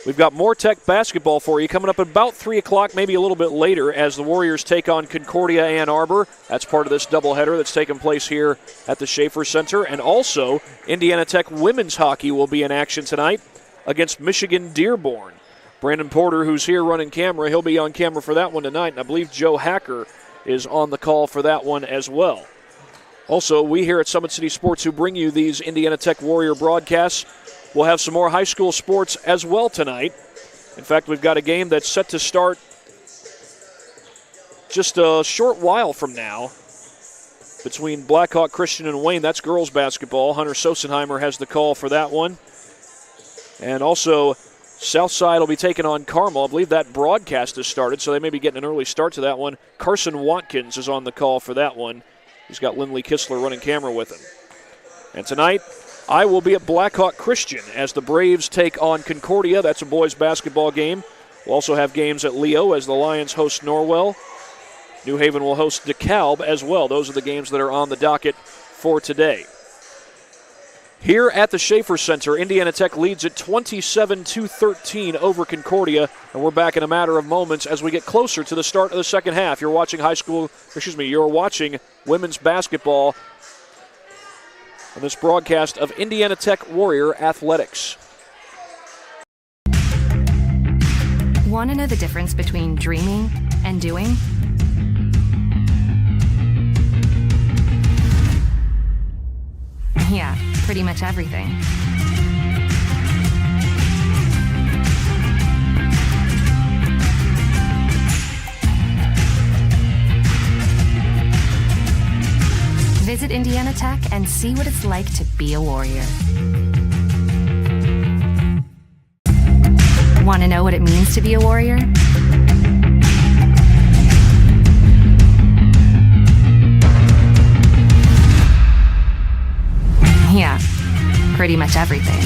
We've got more Tech basketball for you coming up at about 3 o'clock, maybe a little bit later, as the Warriors take on Concordia Ann Arbor. That's part of this doubleheader that's taking place here at the Schaefer Center. And also, Indiana Tech women's hockey will be in action tonight against Michigan Dearborn. Brandon Porter, who's here running camera, he'll be on camera for that one tonight, and I believe Joe Hacker is on the call for that one as well. Also, we here at Summit City Sports, who bring you these Indiana Tech Warrior broadcasts, will have some more high school sports as well tonight. In fact, we've got a game that's set to start just a short while from now between Blackhawk Christian and Wayne. That's girls basketball. Hunter Sosenheimer has the call for that one. And also, Southside will be taking on Carmel. I believe that broadcast has started, so they may be getting an early start to that one. Carson Watkins is on the call for that one. He's got Lindley Kistler running camera with him. And tonight, I will be at Blackhawk Christian as the Braves take on Concordia. That's a boys basketball game. We'll also have games at Leo as the Lions host Norwell. New Haven will host DeKalb as well. Those are the games that are on the docket for today. Here at the Schaefer Center, Indiana Tech leads at 27-13 over Concordia, and we're back in a matter of moments as we get closer to the start of the second half. You're watching you're watching women's basketball on this broadcast of Indiana Tech Warrior Athletics. Want to know the difference between dreaming and doing? Yeah, pretty much everything. Visit Indiana Tech and see what it's like to be a warrior. Want to know what it means to be a warrior? Yeah, pretty much everything.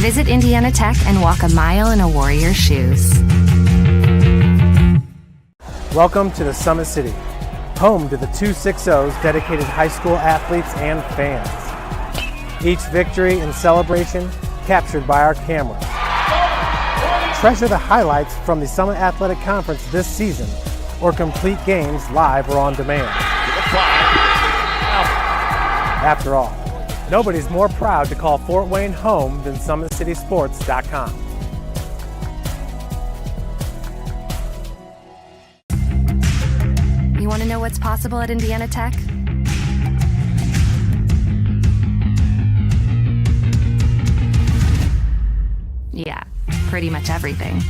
Visit Indiana Tech and walk a mile in a warrior's shoes. Welcome to the Summit City, home to the 260's dedicated high school athletes and fans. Each victory and celebration captured by our cameras. Treasure the highlights from the Summit Athletic Conference this season, or complete games live or on demand. After all, nobody's more proud to call Fort Wayne home than SummitCitySports.com. You want to know what's possible at Indiana Tech? Yeah, pretty much everything.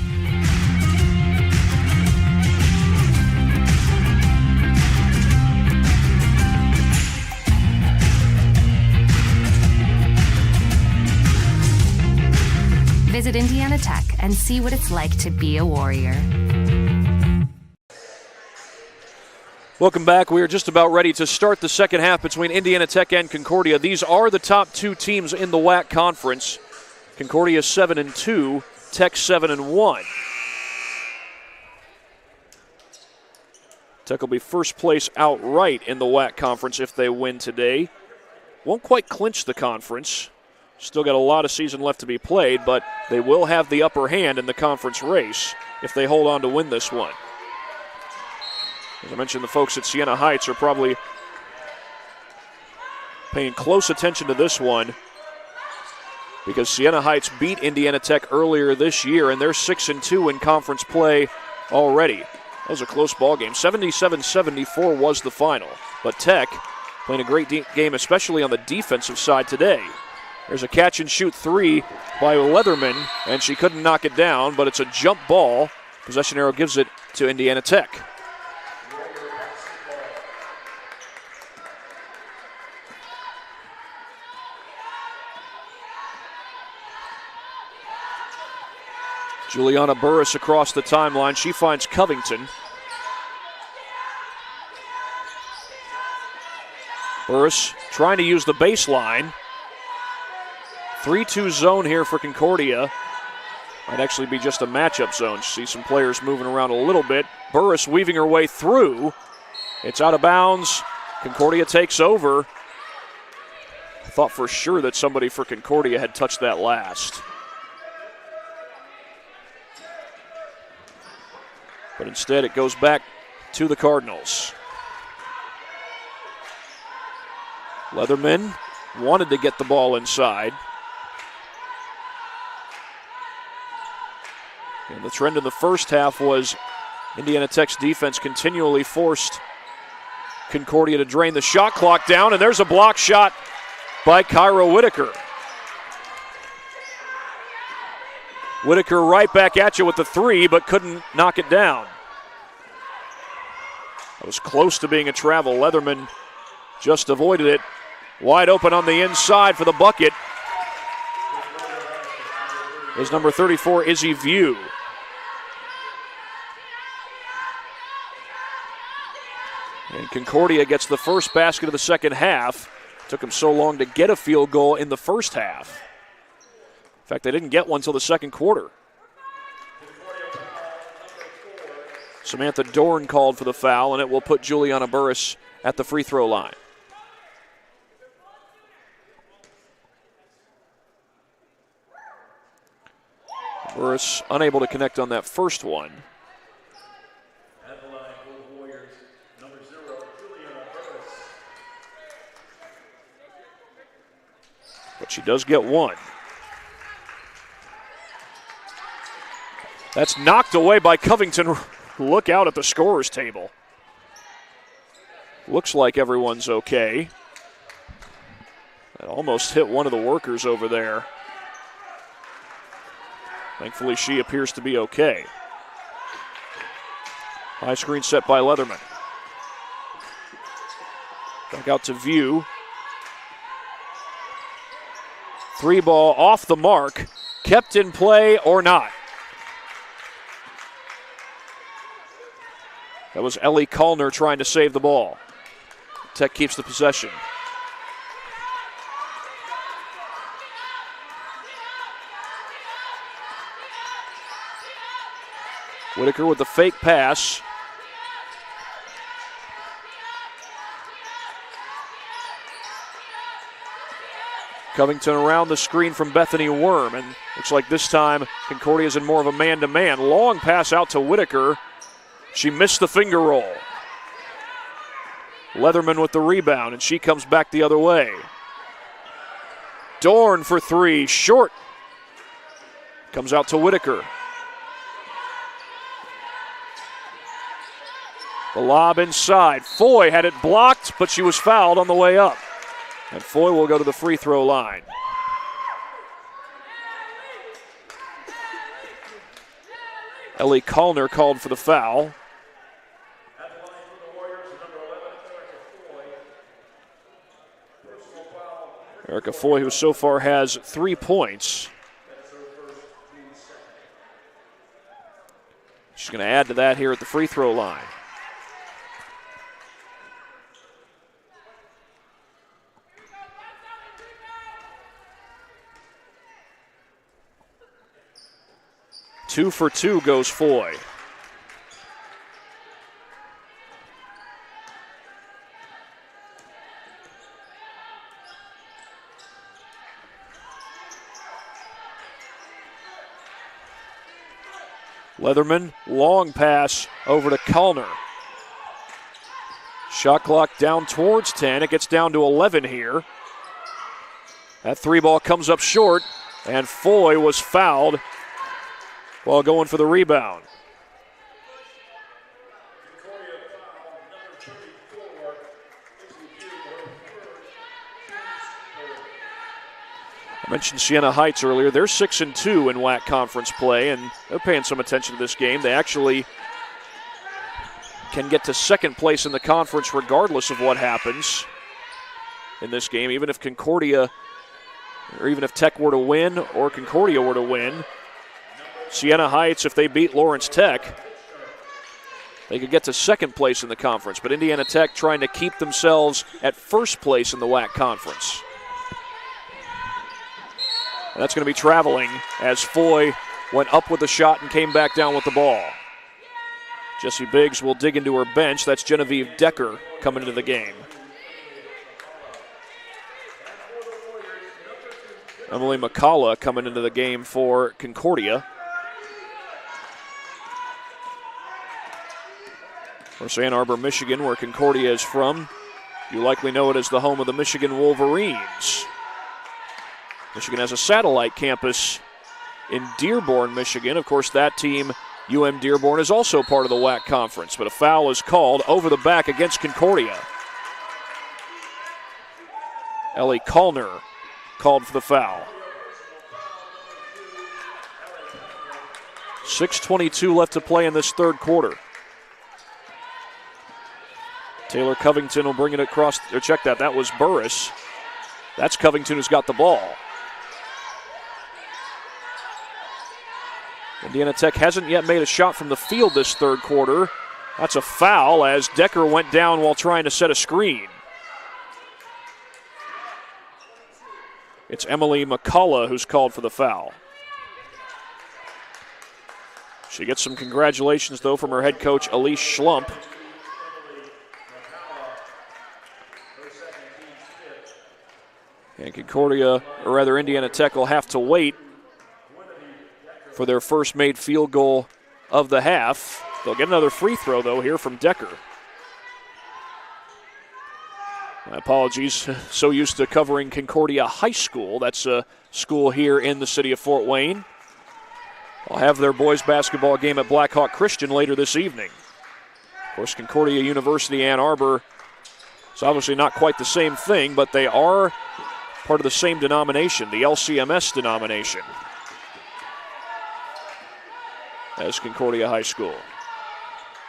Visit Indiana Tech and see what it's like to be a warrior. Welcome back. We are just about ready to start the second half between Indiana Tech and Concordia. These are the top two teams in the WAC conference. Concordia 7-2, Tech 7-1. Tech will be first place outright in the WAC conference if they win today. Won't quite clinch the conference. Still got a lot of season left to be played, but they will have the upper hand in the conference race if they hold on to win this one. As I mentioned, the folks at Siena Heights are probably paying close attention to this one because Siena Heights beat Indiana Tech earlier this year, and they're 6-2 in conference play already. That was a close ball game. 77-74 was the final, but Tech playing a great game, especially on the defensive side today. There's a catch-and-shoot three by Leatherman, and she couldn't knock it down, but it's a jump ball. Possession arrow gives it to Indiana Tech. Juliana Burris across the timeline. She finds Covington. Burris trying to use the baseline. 3-2 zone here for Concordia. Might actually be just a matchup zone. See some players moving around a little bit. Burris weaving her way through. It's out of bounds. Concordia takes over. I thought for sure that somebody for Concordia had touched that last. But instead it goes back to the Cardinals. Leatherman wanted to get the ball inside. And the trend in the first half was Indiana Tech's defense continually forced Concordia to drain the shot clock down, and there's a block shot by Kyra Whitaker. Whitaker right back at you with the three, but couldn't knock it down. That was close to being a travel. Leatherman just avoided it. Wide open on the inside for the bucket is number 34, Izzy View. And Concordia gets the first basket of the second half. Took them so long to get a field goal in the first half. In fact, they didn't get one until the second quarter. Samantha Dorn called for the foul, and it will put Juliana Burris at the free throw line. Burris unable to connect on that first one. At the line for the Warriors, number 0, Juliana Burris. But she does get one. That's knocked away by Covington. Look out at the scorer's table. Looks like everyone's okay. That almost hit one of the workers over there. Thankfully, she appears to be okay. High screen set by Leatherman. Back out to View. 3 ball off the mark. Kept in play or not. That was Ellie Kallner trying to save the ball. Tech keeps the possession. Whitaker with the fake pass. Covington around the screen from Bethany Worm, and looks like this time Concordia's in more of a man-to-man. Long pass out to Whitaker. She missed the finger roll. Leatherman with the rebound, and she comes back the other way. Dorn for 3, short. Comes out to Whitaker. The lob inside. Foy had it blocked, but she was fouled on the way up. And Foy will go to the free throw line. Ellie Kallner called for the foul. Erica Foy, who so far has 3 points. She's going to add to that here at the free throw line. Two for 2 goes Foy. Leatherman, long pass over to Kallner. Shot clock down towards 10. It gets down to 11 here. That 3 ball comes up short, and Foy was fouled while going for the rebound. I mentioned Siena Heights earlier. They're 6-2 in WAC conference play, and they're paying some attention to this game. They actually can get to second place in the conference regardless of what happens in this game. Even if Concordia, or even if Tech were to win or Concordia were to win, Siena Heights, if they beat Lawrence Tech, they could get to second place in the conference. But Indiana Tech trying to keep themselves at first place in the WAC conference. And that's going to be traveling as Foy went up with the shot and came back down with the ball. Jessie Biggs will dig into her bench. That's Genevieve Decker coming into the game. Emily McCullough coming into the game for Concordia. For Ann Arbor, Michigan, where Concordia is from, you likely know it as the home of the Michigan Wolverines. Michigan has a satellite campus in Dearborn, Michigan. Of course, that team, UM Dearborn, is also part of the WAC conference, but a foul is called over the back against Concordia. Ellie Kallner called for the foul. 6:22 left to play in this third quarter. Taylor Covington will bring it across. Check that. That was Burris. That's Covington who's got the ball. Indiana Tech hasn't yet made a shot from the field this third quarter. That's a foul as Decker went down while trying to set a screen. It's Emily McCullough who's called for the foul. She gets some congratulations, though, from her head coach, Elise Schlump. And Concordia, or rather Indiana Tech, will have to wait for their first made field goal of the half. They'll get another free throw, though, here from Decker. My apologies, so used to covering Concordia High School. That's a school here in the city of Fort Wayne. They'll have their boys basketball game at Blackhawk Christian later this evening. Of course, Concordia University Ann Arbor is obviously not quite the same thing, but they are part of the same denomination, the LCMS denomination, as Concordia High School.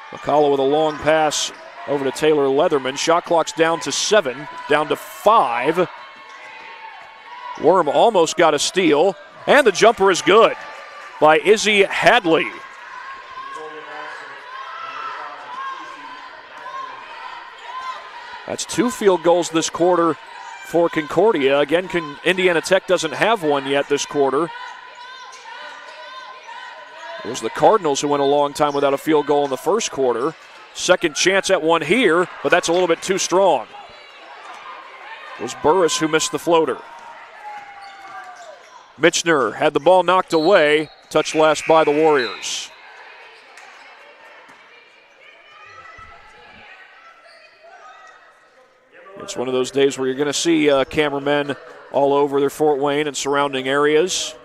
McCullough with a long pass over to Taylor Leatherman. Shot clock's down to 7, down to 5. Worm almost got a steal, and the jumper is good by Izzy Hadley. That's 2 field goals this quarter for Concordia. Again, Indiana Tech doesn't have one yet this quarter. It was the Cardinals who went a long time without a field goal in the first quarter. Second chance at one here, but that's a little bit too strong. It was Burris who missed the floater. Mitchner had the ball knocked away, touched last by the Warriors. It's one of those days where you're going to see cameramen all over their Fort Wayne and surrounding areas.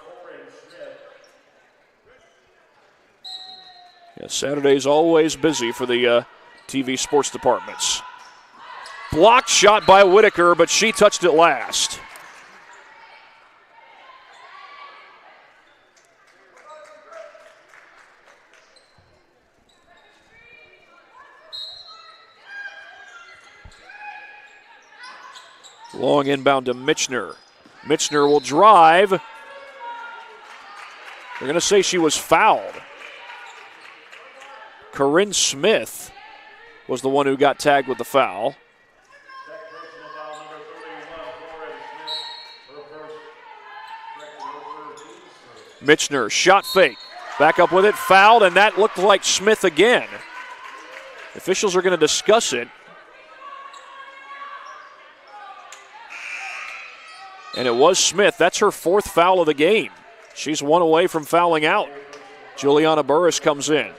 Yeah, Saturday's always busy for the TV sports departments. Blocked shot by Whitaker, but she touched it last. Long inbound to Mitchner. Mitchner will drive. They're going to say she was fouled. Corinne Smith was the one who got tagged with the foul. Mitchner, shot fake. Back up with it, fouled, and that looked like Smith again. Officials are going to discuss it. And it was Smith. That's her 4th foul of the game. She's 1 away from fouling out. Juliana Burris comes in.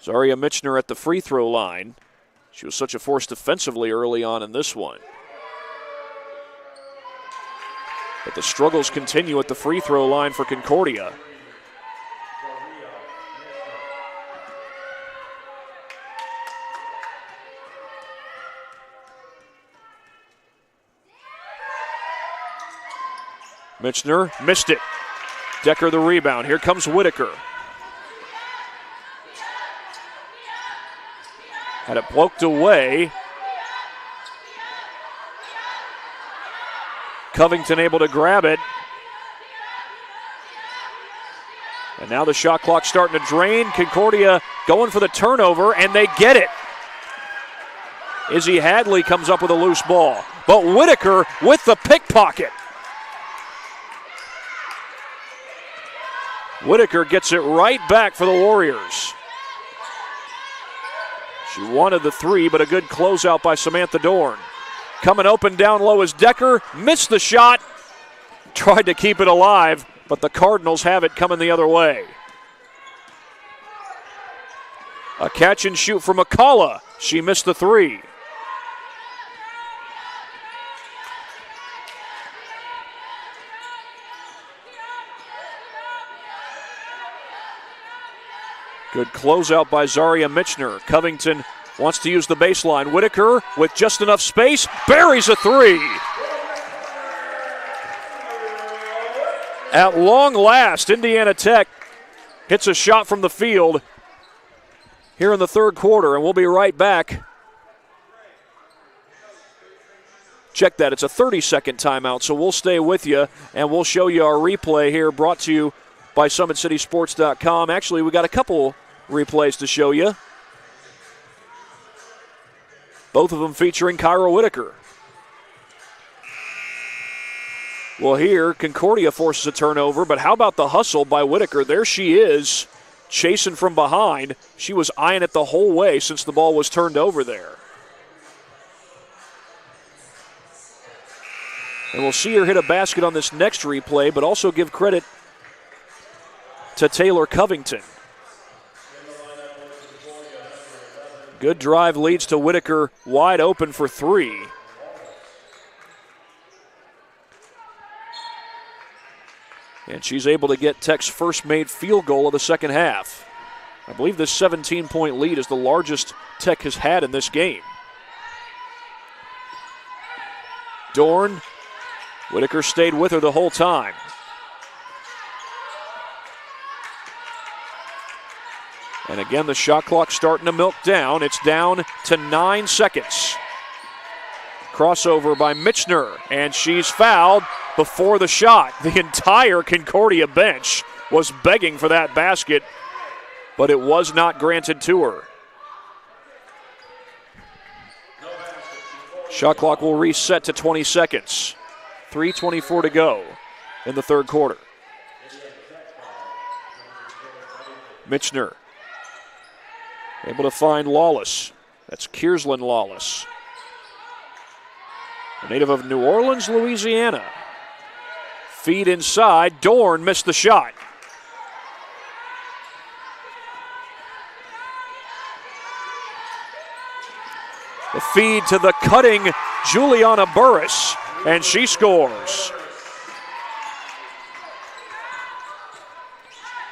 Zaria Mitchner at the free throw line. She was such a force defensively early on in this one. But the struggles continue at the free throw line for Concordia. Mitchner missed it. Decker the rebound. Here comes Whitaker. Had it poked away. Covington able to grab it. And now the shot clock starting to drain. Concordia going for the turnover, and they get it. Izzy Hadley comes up with a loose ball. But Whitaker with the pickpocket. Whitaker gets it right back for the Warriors. She wanted the 3, but a good closeout by Samantha Dorn. Coming open down low is Decker. Missed the shot. Tried to keep it alive, but the Cardinals have it coming the other way. A catch and shoot for McCullough. She missed the 3. Good closeout by Zaria Mitchner. Covington wants to use the baseline. Whitaker with just enough space, buries a 3. At long last, Indiana Tech hits a shot from the field here in the third quarter, and we'll be right back. Check that, it's a 30-second timeout, so we'll stay with you, and we'll show you our replay here, brought to you by SummitCitySports.com. Actually, we got a couple replays to show you. Both of them featuring Kyra Whitaker. Well, here, Concordia forces a turnover, but how about the hustle by Whitaker? There she is, chasing from behind. She was eyeing it the whole way since the ball was turned over there. And we'll see her hit a basket on this next replay, but also give credit to Taylor Covington. Good drive leads to Whitaker wide open for three. And she's able to get Tech's first made field goal of the second half. I believe this 17-point lead is the largest Tech has had in this game. Dorn, Whitaker stayed with her the whole time. And again, the shot clock starting to milk down. It's down to 9 seconds. Crossover by Michener, and she's fouled before the shot. The entire Concordia bench was begging for that basket, but it was not granted to her. Shot clock will reset to 20 seconds. 3:24 to go in the third quarter. Michener able to find Lawless. That's Kierslyn Lawless, a native of New Orleans, Louisiana. Feed inside. Dorn missed the shot. The feed to the cutting Juliana Burris, and she scores.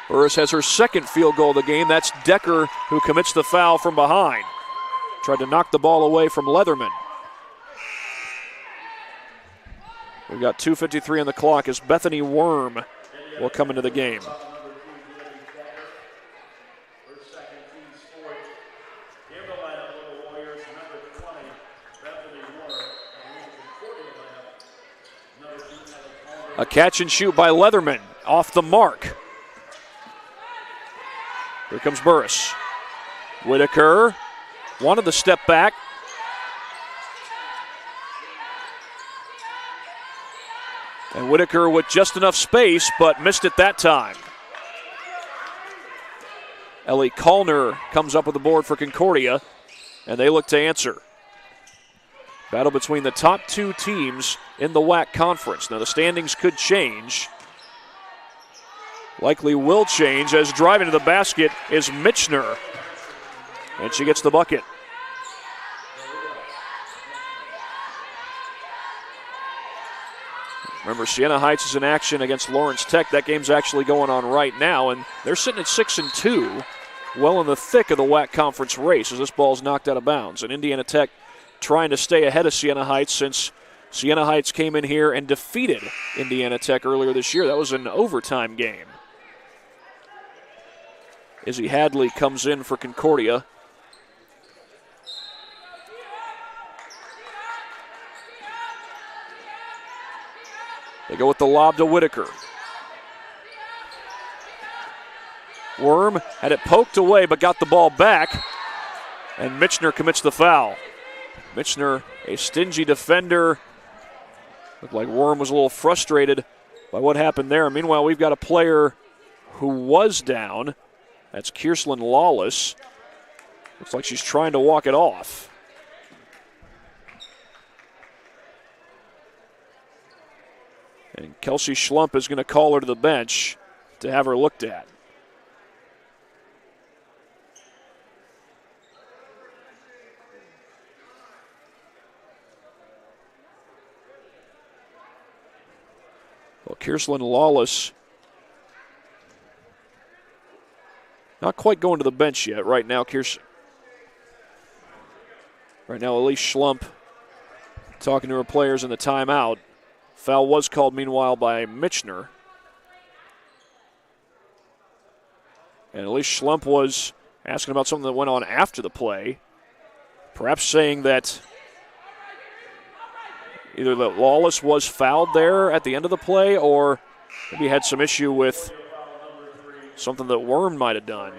Burris has her second field goal of the game. That's Decker who commits the foul from behind. Tried to knock the ball away from Leatherman. We've got 2:53 on the clock as Bethany Worm will come into the game. A catch and shoot by Leatherman off the mark. Here comes Burris. Whitaker wanted the step back. And Whitaker with just enough space, but missed it that time. Ellie Kallner comes up with the board for Concordia, and they look to answer. Battle between the top two teams in the WAC conference. Now the standings could change. Likely will change as driving to the basket is Michener. And she gets the bucket. Remember, Siena Heights is in action against Lawrence Tech. That game's actually going on right now, and they're sitting at 6-2, well in the thick of the WAC conference race as this ball's knocked out of bounds. And Indiana Tech trying to stay ahead of Siena Heights since Siena Heights came in here and defeated Indiana Tech earlier this year. That was an overtime game. Izzy Hadley comes in for Concordia. They go with the lob to Whitaker. Worm had it poked away but got the ball back, and Michener commits the foul. Michener, a stingy defender. Looked like Worm was a little frustrated by what happened there. Meanwhile, we've got a player who was down. That's Kierslyn Lawless. Looks like she's trying to walk it off. And Kelsey Schlump is going to call her to the bench to have her looked at. Well, Kierslyn Lawless not quite going to the bench yet. Right now, Elise Schlump talking to her players in the timeout. Foul was called, meanwhile, by Michener. And Elise Schlump was asking about something that went on after the play, perhaps saying that either that Lawless was fouled there at the end of the play or maybe had some issue with something that Worm might have done.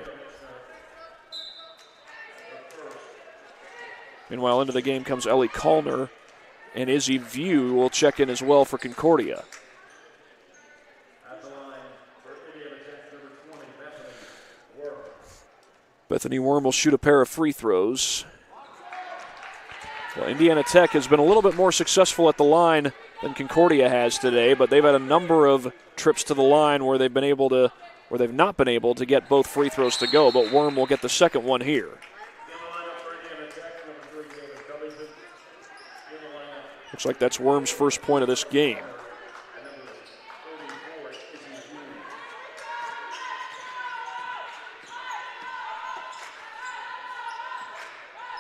Meanwhile, into the game comes Ellie Kallner, and Izzy View will check in as well for Concordia. Bethany Worm will shoot a pair of free throws. Well, Indiana Tech has been a little bit more successful at the line than Concordia has today, but they've had a number of trips to the line where they've not been able to get both free throws to go, but Worm will get the second one here. Looks like that's Worm's first point of this game.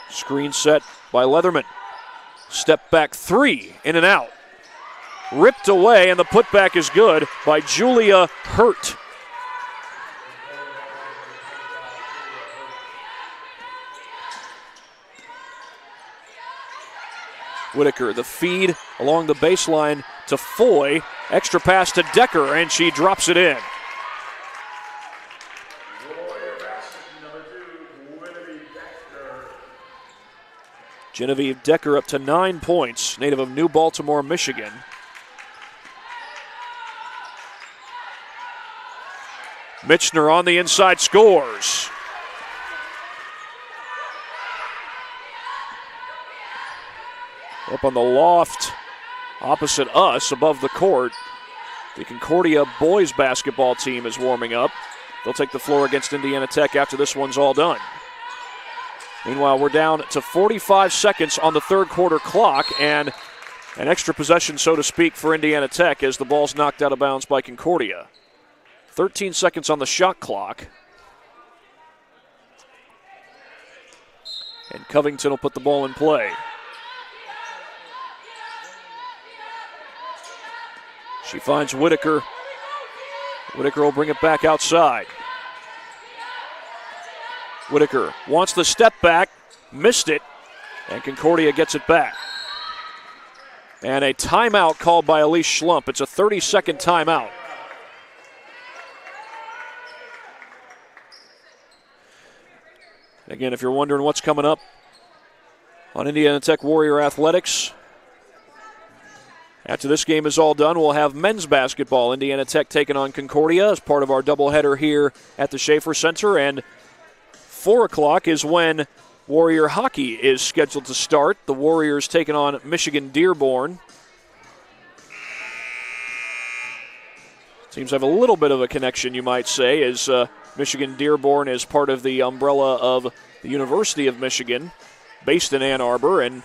Screen set by Leatherman. Step back three, in and out. Ripped away, and the putback is good by Julia Hurt. Whitaker, the feed along the baseline to Foy. Extra pass to Decker, and she drops it in. Genevieve Decker up to 9 points, native of New Baltimore, Michigan. Michener on the inside scores. Up on the loft opposite us, above the court, the Concordia boys basketball team is warming up. They'll take the floor against Indiana Tech after this one's all done. Meanwhile, we're down to 45 seconds on the third quarter clock, and an extra possession, so to speak, for Indiana Tech as the ball's knocked out of bounds by Concordia. 13 seconds on the shot clock. And Covington will put the ball in play. She finds Whitaker. Whitaker will bring it back outside. Whitaker wants the step back, missed it, and Concordia gets it back. And a timeout called by Elise Schlump. It's a 30-second timeout. Again, if you're wondering what's coming up on Indiana Tech Warrior Athletics, after this game is all done, we'll have men's basketball. Indiana Tech taking on Concordia as part of our doubleheader here at the Schaefer Center. And 4 o'clock is when Warrior hockey is scheduled to start. The Warriors taking on Michigan Dearborn. Teams have a little bit of a connection, you might say, as Michigan Dearborn is part of the umbrella of the University of Michigan, based in Ann Arbor. And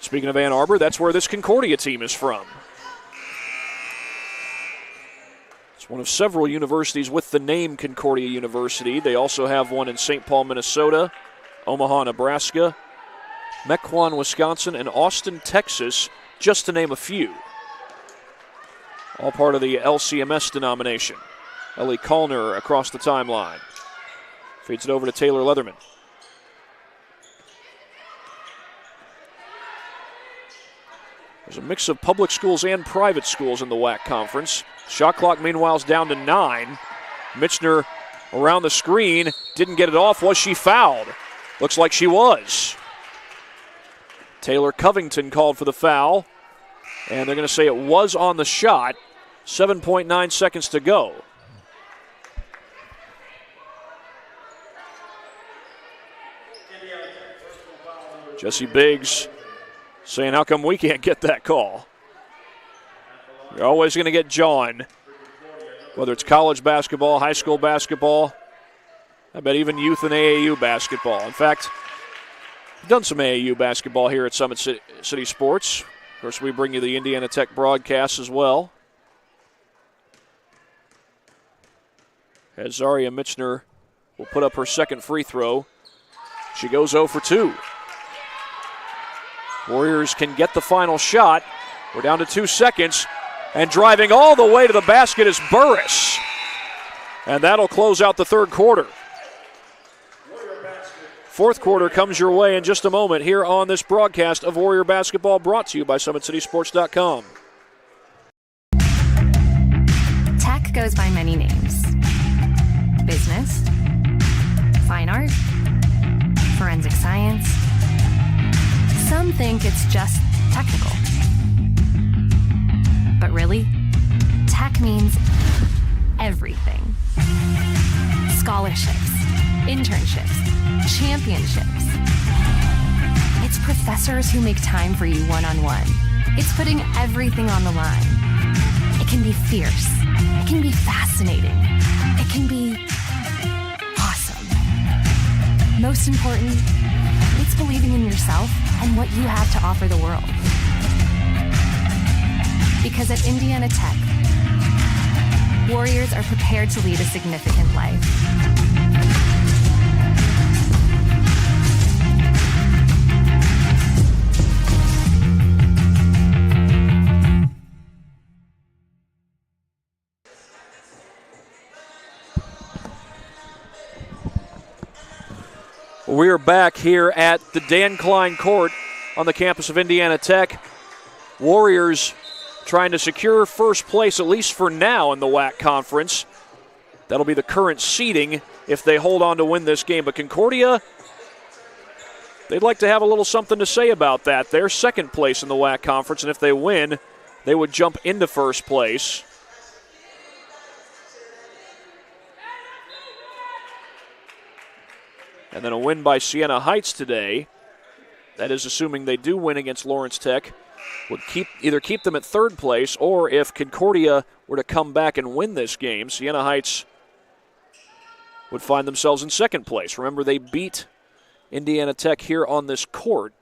speaking of Ann Arbor, that's where this Concordia team is from. It's one of several universities with the name Concordia University. They also have one in St. Paul, Minnesota, Omaha, Nebraska, Mequon, Wisconsin, and Austin, Texas, just to name a few. All part of the LCMS denomination. Ellie Kallner across the timeline. Feeds it over to Taylor Leatherman. There's a mix of public schools and private schools in the WAC conference. Shot clock, meanwhile, is down to 9. Michener around the screen, didn't get it off. Was she fouled? Looks like she was. Taylor Covington called for the foul, and they're going to say it was on the shot. 7.9 seconds to go. Jesse Biggs saying, how come we can't get that call? You're always going to get jawing, whether it's college basketball, high school basketball, I bet even youth and AAU basketball. In fact, we've done some AAU basketball here at Summit City Sports. Of course, we bring you the Indiana Tech broadcasts as well. As Zaria Michener will put up her second free throw. She goes 0 for 2. Warriors can get the final shot. We're down to 2 seconds. And driving all the way to the basket is Burris. And that'll close out the third quarter. Fourth quarter comes your way in just a moment here on this broadcast of Warrior Basketball, brought to you by SummitCitySports.com. Tech goes by many names. Business, fine art, forensic science. Some think it's just technical. But really, tech means everything. Scholarships, internships, championships. It's professors who make time for you one-on-one. It's putting everything on the line. It can be fierce. It can be fascinating. It can be awesome. Most important, it's believing in yourself and what you have to offer the world. Because at Indiana Tech, Warriors are prepared to lead a significant life. We are back here at the Dan Klein Court on the campus of Indiana Tech. Warriors trying to secure first place, at least for now, in the WAC conference. That'll be the current seeding if they hold on to win this game. But Concordia, they'd like to have a little something to say about that. They're second place in the WAC conference, and if they win, they would jump into first place. And then a win by Siena Heights today, that is assuming they do win against Lawrence Tech, would either keep them at third place, or if Concordia were to come back and win this game, Siena Heights would find themselves in second place. Remember, they beat Indiana Tech here on this court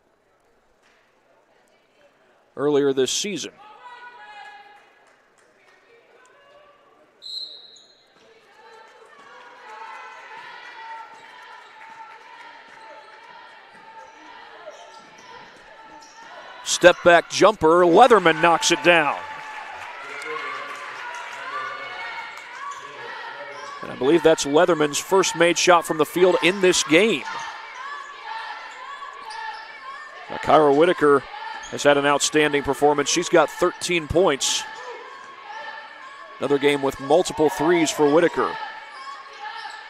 earlier this season. Step back jumper, Leatherman knocks it down. And I believe that's Leatherman's first made shot from the field in this game. Now, Kyra Whitaker has had an outstanding performance. She's got 13 points. Another game with multiple threes for Whitaker.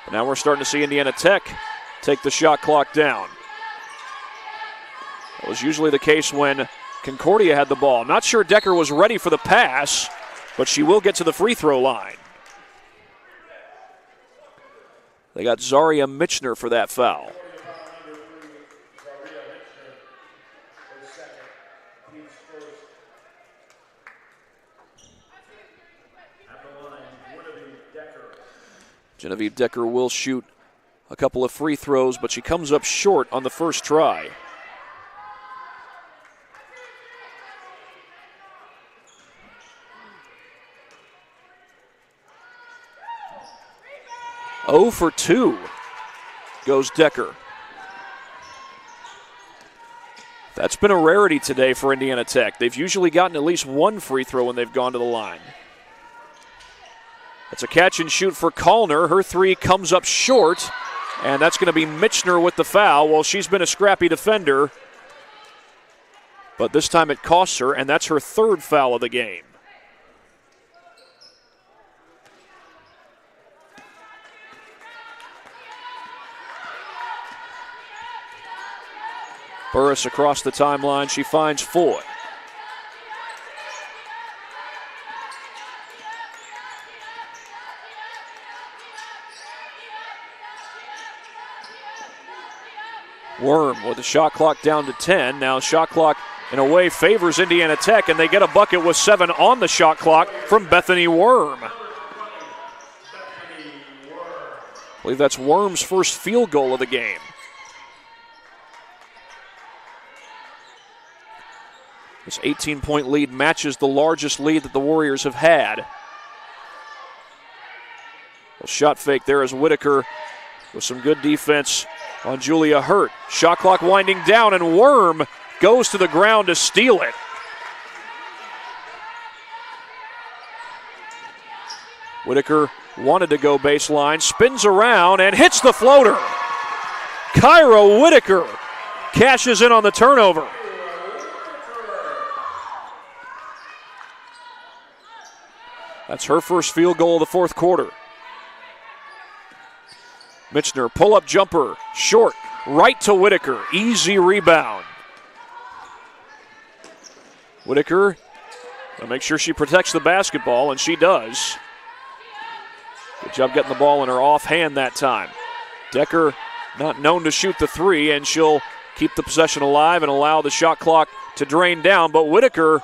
But now we're starting to see Indiana Tech take the shot clock down. That was usually the case when Concordia had the ball. Not sure Decker was ready for the pass, but she will get to the free throw line. They got Zaria Mitchner for that foul. Genevieve Decker will shoot a couple of free throws, but she comes up short on the first try. Oh for 2 goes Decker. That's been a rarity today for Indiana Tech. They've usually gotten at least one free throw when they've gone to the line. That's a catch and shoot for Kallner. Her three comes up short, and that's going to be Mitchner with the foul. Well, she's been a scrappy defender, but this time it costs her, and that's her third foul of the game. Burris across the timeline. She finds Foy. Worm with the shot clock down to 10. Now shot clock in a way favors Indiana Tech, and they get a bucket with 7 on the shot clock from Bethany Worm. I believe that's Worm's first field goal of the game. This 18-point lead matches the largest lead that the Warriors have had. A shot fake there as Whitaker with some good defense on Julia Hurt. Shot clock winding down, and Worm goes to the ground to steal it. Whitaker wanted to go baseline, spins around, and hits the floater. Kyra Whitaker cashes in on the turnover. That's her first field goal of the fourth quarter. Mitchner, pull-up jumper, short, right to Whitaker. Easy rebound. Whitaker, will make sure she protects the basketball, and she does. Good job getting the ball in her offhand that time. Decker not known to shoot the three, and she'll keep the possession alive and allow the shot clock to drain down, but Whitaker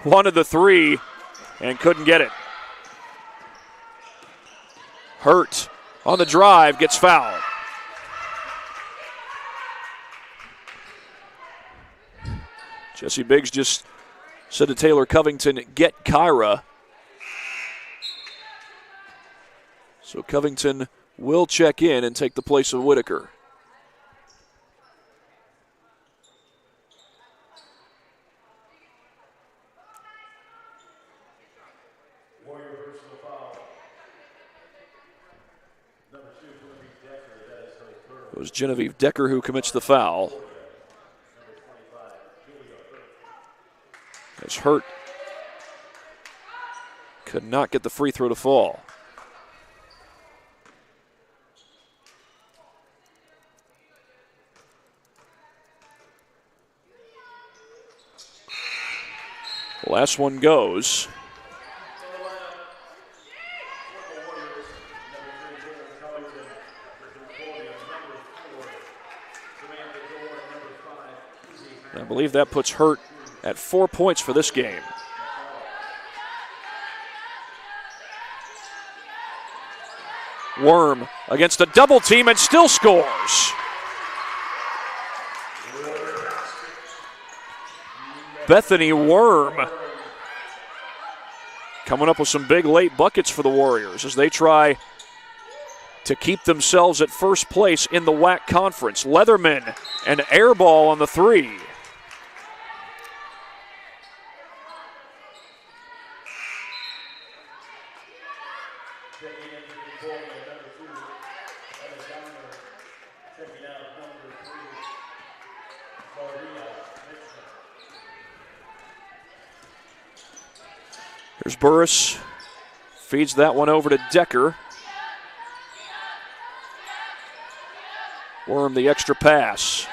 wanted the three and couldn't get it. Hurt on the drive, gets fouled. Jessie Biggs just said to Taylor Covington, get Kyra. So Covington will check in and take the place of Whitaker. It was Genevieve Decker who commits the foul. As Hurt could not get the free throw to fall. Last one goes. I believe that puts Hurt at 4 points for this game. Worm against a double team and still scores. Bethany Worm coming up with some big late buckets for the Warriors as they try to keep themselves at first place in the WAC conference. Leatherman, an air ball on the three. Here's Burris, feeds that one over to Decker. Worm the extra pass.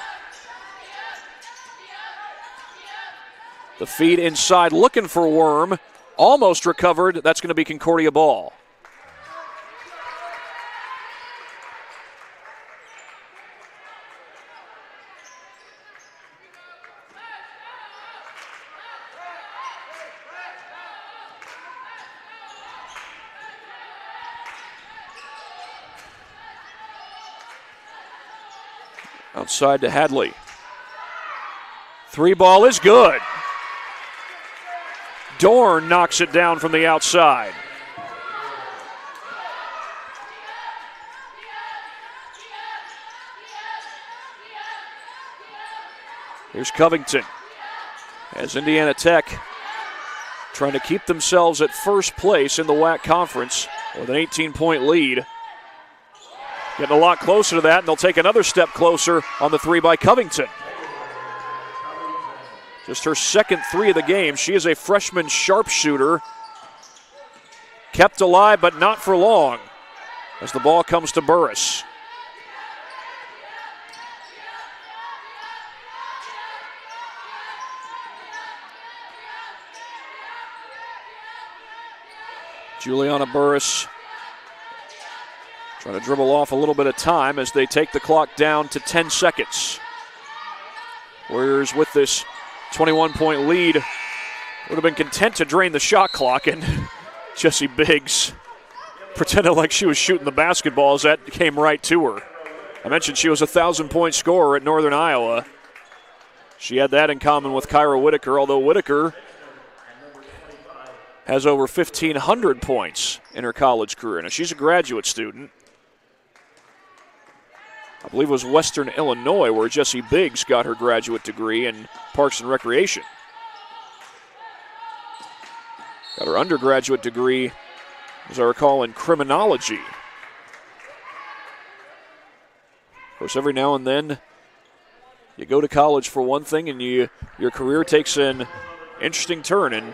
The feed inside, looking for Worm. Almost recovered. That's going to be Concordia ball. Outside to Hadley. Three ball is good. Dorn knocks it down from the outside. Here's Covington. As Indiana Tech trying to keep themselves at first place in the WAC conference with an 18-point lead. Getting a lot closer to that, and they'll take another step closer on the three by Covington. Just her second three of the game. She is a freshman sharpshooter. Kept alive, but not for long, as the ball comes to Burris. Juliana Burris trying to dribble off a little bit of time as they take the clock down to 10 seconds. Warriors with this 21-point lead would have been content to drain the shot clock, and Jessie Biggs pretended like she was shooting the basketball as that came right to her. I mentioned she was a 1,000-point scorer at Northern Iowa. She had that in common with Kyra Whitaker, although Whitaker has over 1,500 points in her college career. Now, she's a graduate student. I believe it was Western Illinois where Jessie Biggs got her graduate degree in Parks and Recreation. Got her undergraduate degree, as I recall, in criminology. Of course, every now and then you go to college for one thing and your career takes an interesting turn. And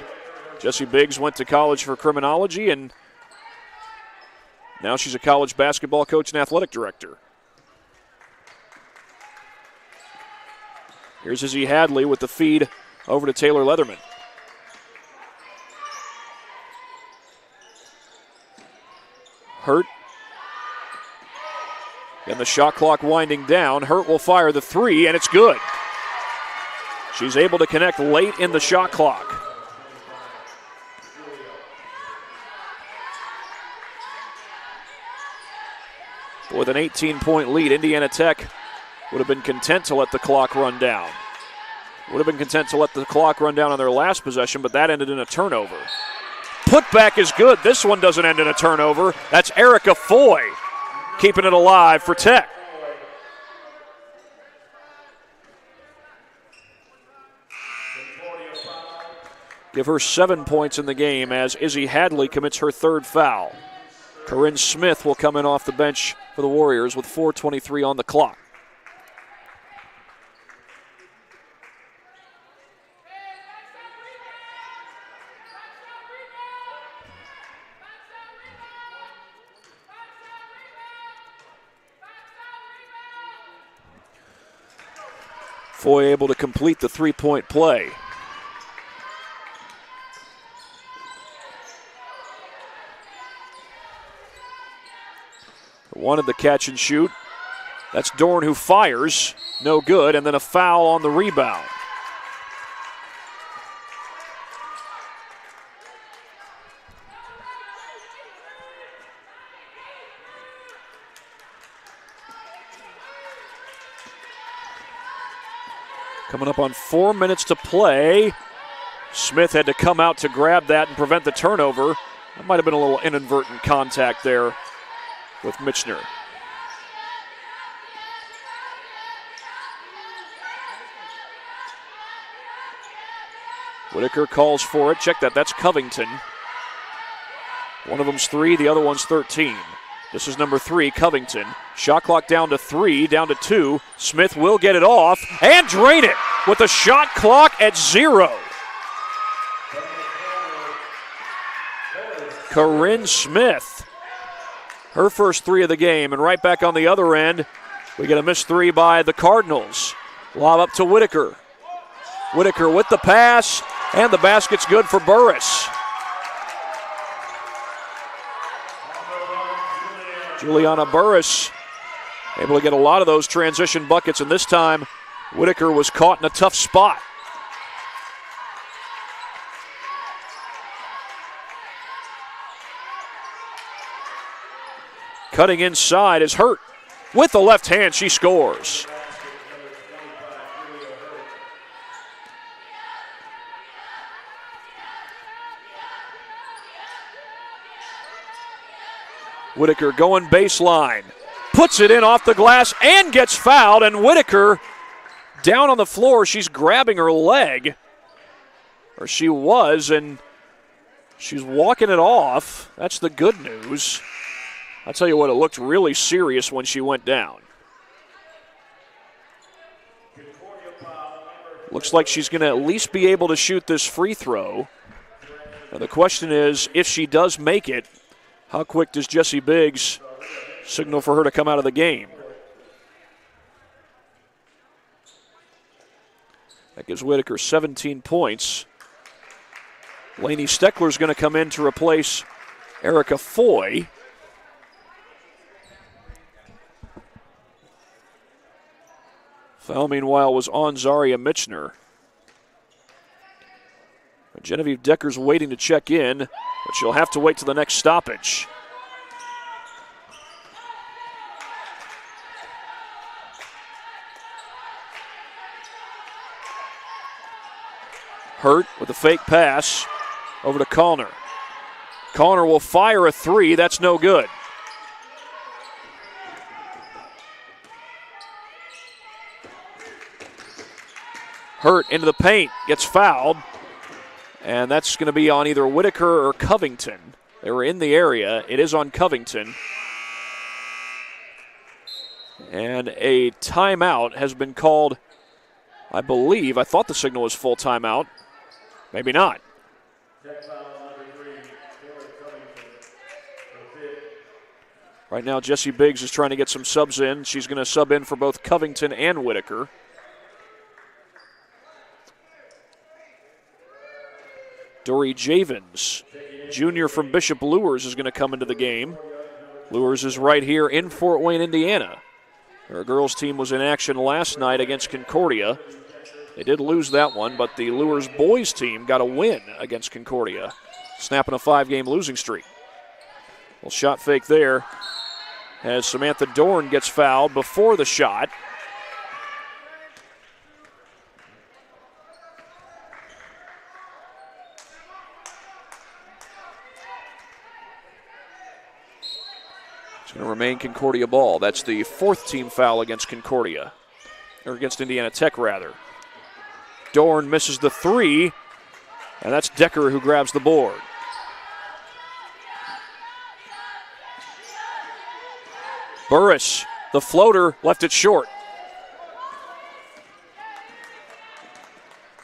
Jessie Biggs went to college for criminology, and now she's a college basketball coach and athletic director. Here's Izzy Hadley with the feed over to Taylor Leatherman. Hurt And the shot clock winding down. Hurt will fire the three, and it's good. She's able to connect late in the shot clock. With an 18-point lead, Indiana Tech would have been content to let the clock run down. Would have been content to let the clock run down on their last possession, but that ended in a turnover. Putback is good. This one doesn't end in a turnover. That's Erica Foy keeping it alive for Tech. Give her 7 points in the game as Izzy Hadley commits her third foul. Corinne Smith will come in off the bench for the Warriors with 4:23 on the clock. Foy able to complete the three-point play. Wanted the catch and shoot. That's Dorn who fires. No good, and then a foul on the rebound. Coming up on 4 minutes to play. Smith had to come out to grab that and prevent the turnover. That might have been a little inadvertent contact there with Michener. Whitaker calls for it. Check that. That's Covington. One of them's 3, the other one's 13. This is number 3, Covington. Shot clock down to 3, down to 2. Smith will get it off and drain it with the shot clock at 0. Corinne Smith, her first 3 of the game, and right back on the other end, we get a missed 3 by the Cardinals. Lob up to Whitaker. Whitaker with the pass, and the basket's good for Burris. Juliana Burris able to get a lot of those transition buckets, and this time Whitaker was caught in a tough spot. Cutting inside is Hurt. With the left hand, she scores. Whitaker going baseline. Puts it in off the glass and gets fouled, and Whitaker down on the floor. She's grabbing her leg, or she was, and she's walking it off. That's the good news. I'll tell you what, it looked really serious when she went down. Looks like she's going to at least be able to shoot this free throw. Now the question is, if she does make it, how quick does Jessie Biggs signal for her to come out of the game? That gives Whitaker 17 points. Lainey Steckler's going to come in to replace Erica Foy. Foul, meanwhile, was on Zaria Michener. Genevieve Decker's waiting to check in, but she'll have to wait till the next stoppage. Hurt with a fake pass over to Connor. Connor will fire a 3. That's no good. Hurt into the paint, gets fouled. And that's going to be on either Whitaker or Covington. They were in the area. It is on Covington. And a timeout has been called, I believe. I thought the signal was full timeout. Maybe not. Right now, Jessie Biggs is trying to get some subs in. She's going to sub in for both Covington and Whitaker. Dory Javins, junior from Bishop Luers, is going to come into the game. Luers is right here in Fort Wayne, Indiana. Our girls team was in action last night against Concordia. They did lose that one, but the Lures boys team got a win against Concordia, snapping a 5-game losing streak. Well, shot fake there as Samantha Dorn gets fouled before the shot. It's going to remain Concordia ball. That's the 4th team foul against Concordia, or against Indiana Tech, rather. Dorn misses the 3, and that's Decker who grabs the board. Burris, the floater, left it short.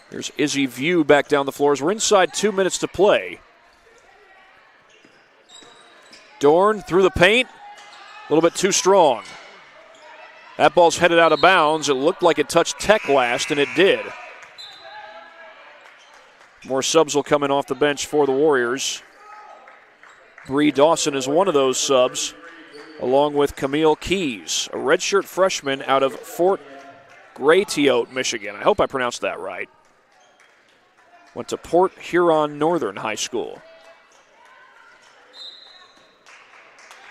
Here's Izzy View back down the floors. We're inside 2 minutes to play. Dorn through the paint, a little bit too strong. That ball's headed out of bounds. It looked like it touched Tech last, and it did. More subs will come in off the bench for the Warriors. Bree Dawson is one of those subs, along with Camille Keys, a redshirt freshman out of Fort Gratiot, Michigan. I hope I pronounced that right. Went to Port Huron Northern High School.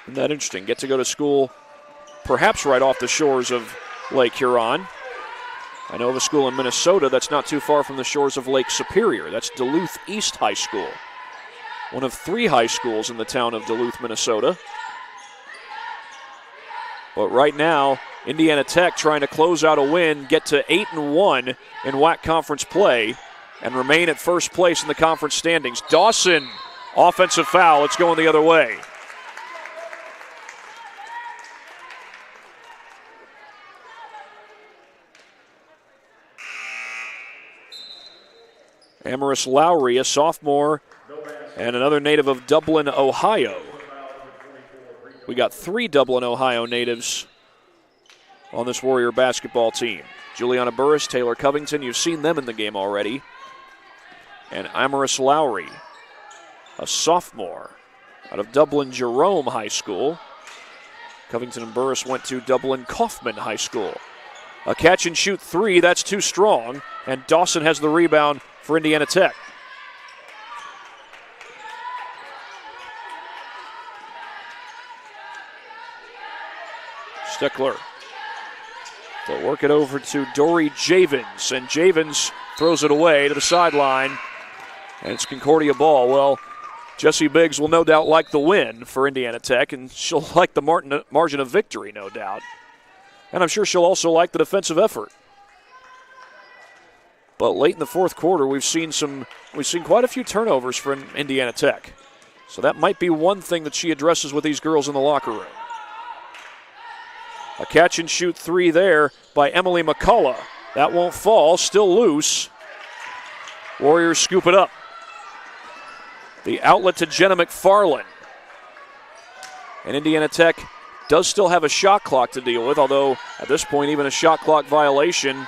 Isn't that interesting? Get to go to school perhaps right off the shores of Lake Huron. I know of a school in Minnesota that's not too far from the shores of Lake Superior. That's Duluth East High School, one of 3 high schools in the town of Duluth, Minnesota. But right now, Indiana Tech trying to close out a win, get to 8-1 in WAC conference play, and remain at first place in the conference standings. Dawson, offensive foul. It's going the other way. Amaris Lowry, a sophomore, and another native of Dublin, Ohio. We got 3 Dublin, Ohio natives on this Warrior basketball team. Juliana Burris, Taylor Covington, you've seen them in the game already. And Amaris Lowry, a sophomore out of Dublin Jerome High School. Covington and Burris went to Dublin Kaufman High School. A catch and shoot 3, that's too strong, and Dawson has the rebound for Indiana Tech. Steckler. They'll work it over to Dory Javens, and Javens throws it away to the sideline, and it's Concordia ball. Well, Jessie Biggs will no doubt like the win for Indiana Tech, and she'll like the margin of victory, no doubt. And I'm sure she'll also like the defensive effort. But late in the fourth quarter, we've seen quite a few turnovers from Indiana Tech. So that might be one thing that she addresses with these girls in the locker room. A catch and shoot 3 there by Emily McCullough. That won't fall, still loose. Warriors scoop it up. The outlet to Jenna McFarland. And Indiana Tech does still have a shot clock to deal with, although at this point even a shot clock violation,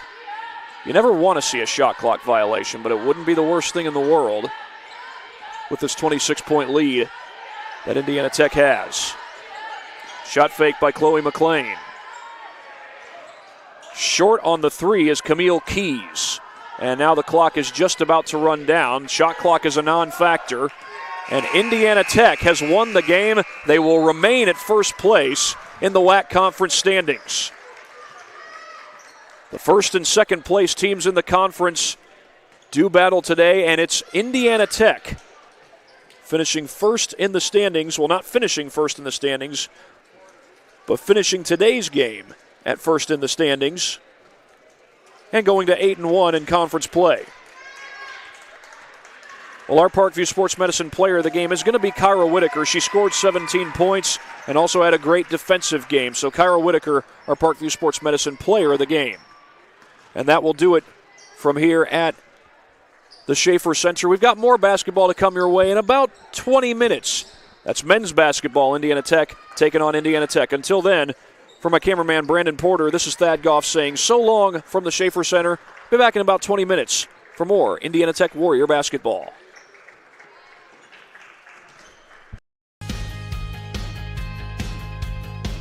you never want to see a shot clock violation, but it wouldn't be the worst thing in the world with this 26-point lead that Indiana Tech has. Shot fake by Chloe McLean. Short on the 3 is Camille Keys. And now the clock is just about to run down. Shot clock is a non-factor. And Indiana Tech has won the game. They will remain at first place in the WAC conference standings. The first and second place teams in the conference do battle today, and it's Indiana Tech finishing first in the standings. Well, not finishing first in the standings, but finishing today's game at first in the standings and going to 8-1 in conference play. Well, our Parkview Sports Medicine player of the game is going to be Kyra Whitaker. She scored 17 points and also had a great defensive game. So Kyra Whitaker, our Parkview Sports Medicine player of the game. And that will do it from here at the Schaefer Center. We've got more basketball to come your way in about 20 minutes. That's men's basketball, Indiana Tech taking on Indiana Tech. Until then, for my cameraman Brandon Porter, this is Thad Goff saying so long from the Schaefer Center. Be back in about 20 minutes for more Indiana Tech Warrior basketball.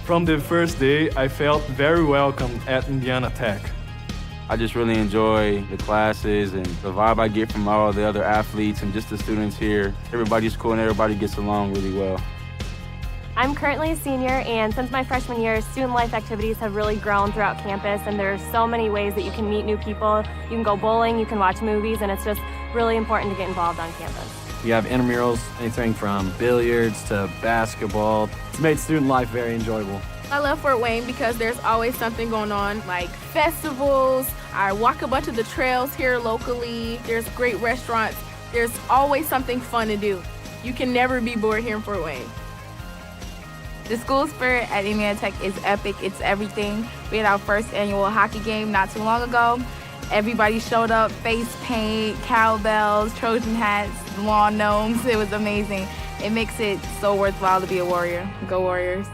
From the first day, I felt very welcome at Indiana Tech. I just really enjoy the classes and the vibe I get from all the other athletes and just the students here. Everybody's cool and everybody gets along really well. I'm currently a senior, and since my freshman year, student life activities have really grown throughout campus, and there are so many ways that you can meet new people. You can go bowling, you can watch movies, and it's just really important to get involved on campus. You have intramurals, anything from billiards to basketball. It's made student life very enjoyable. I love Fort Wayne because there's always something going on, like festivals. I walk a bunch of the trails here locally. There's great restaurants. There's always something fun to do. You can never be bored here in Fort Wayne. The school spirit at Indiana Tech is epic. It's everything. We had our first annual hockey game not too long ago. Everybody showed up, face paint, cowbells, Trojan hats, lawn gnomes. It was amazing. It makes it so worthwhile to be a Warrior. Go Warriors.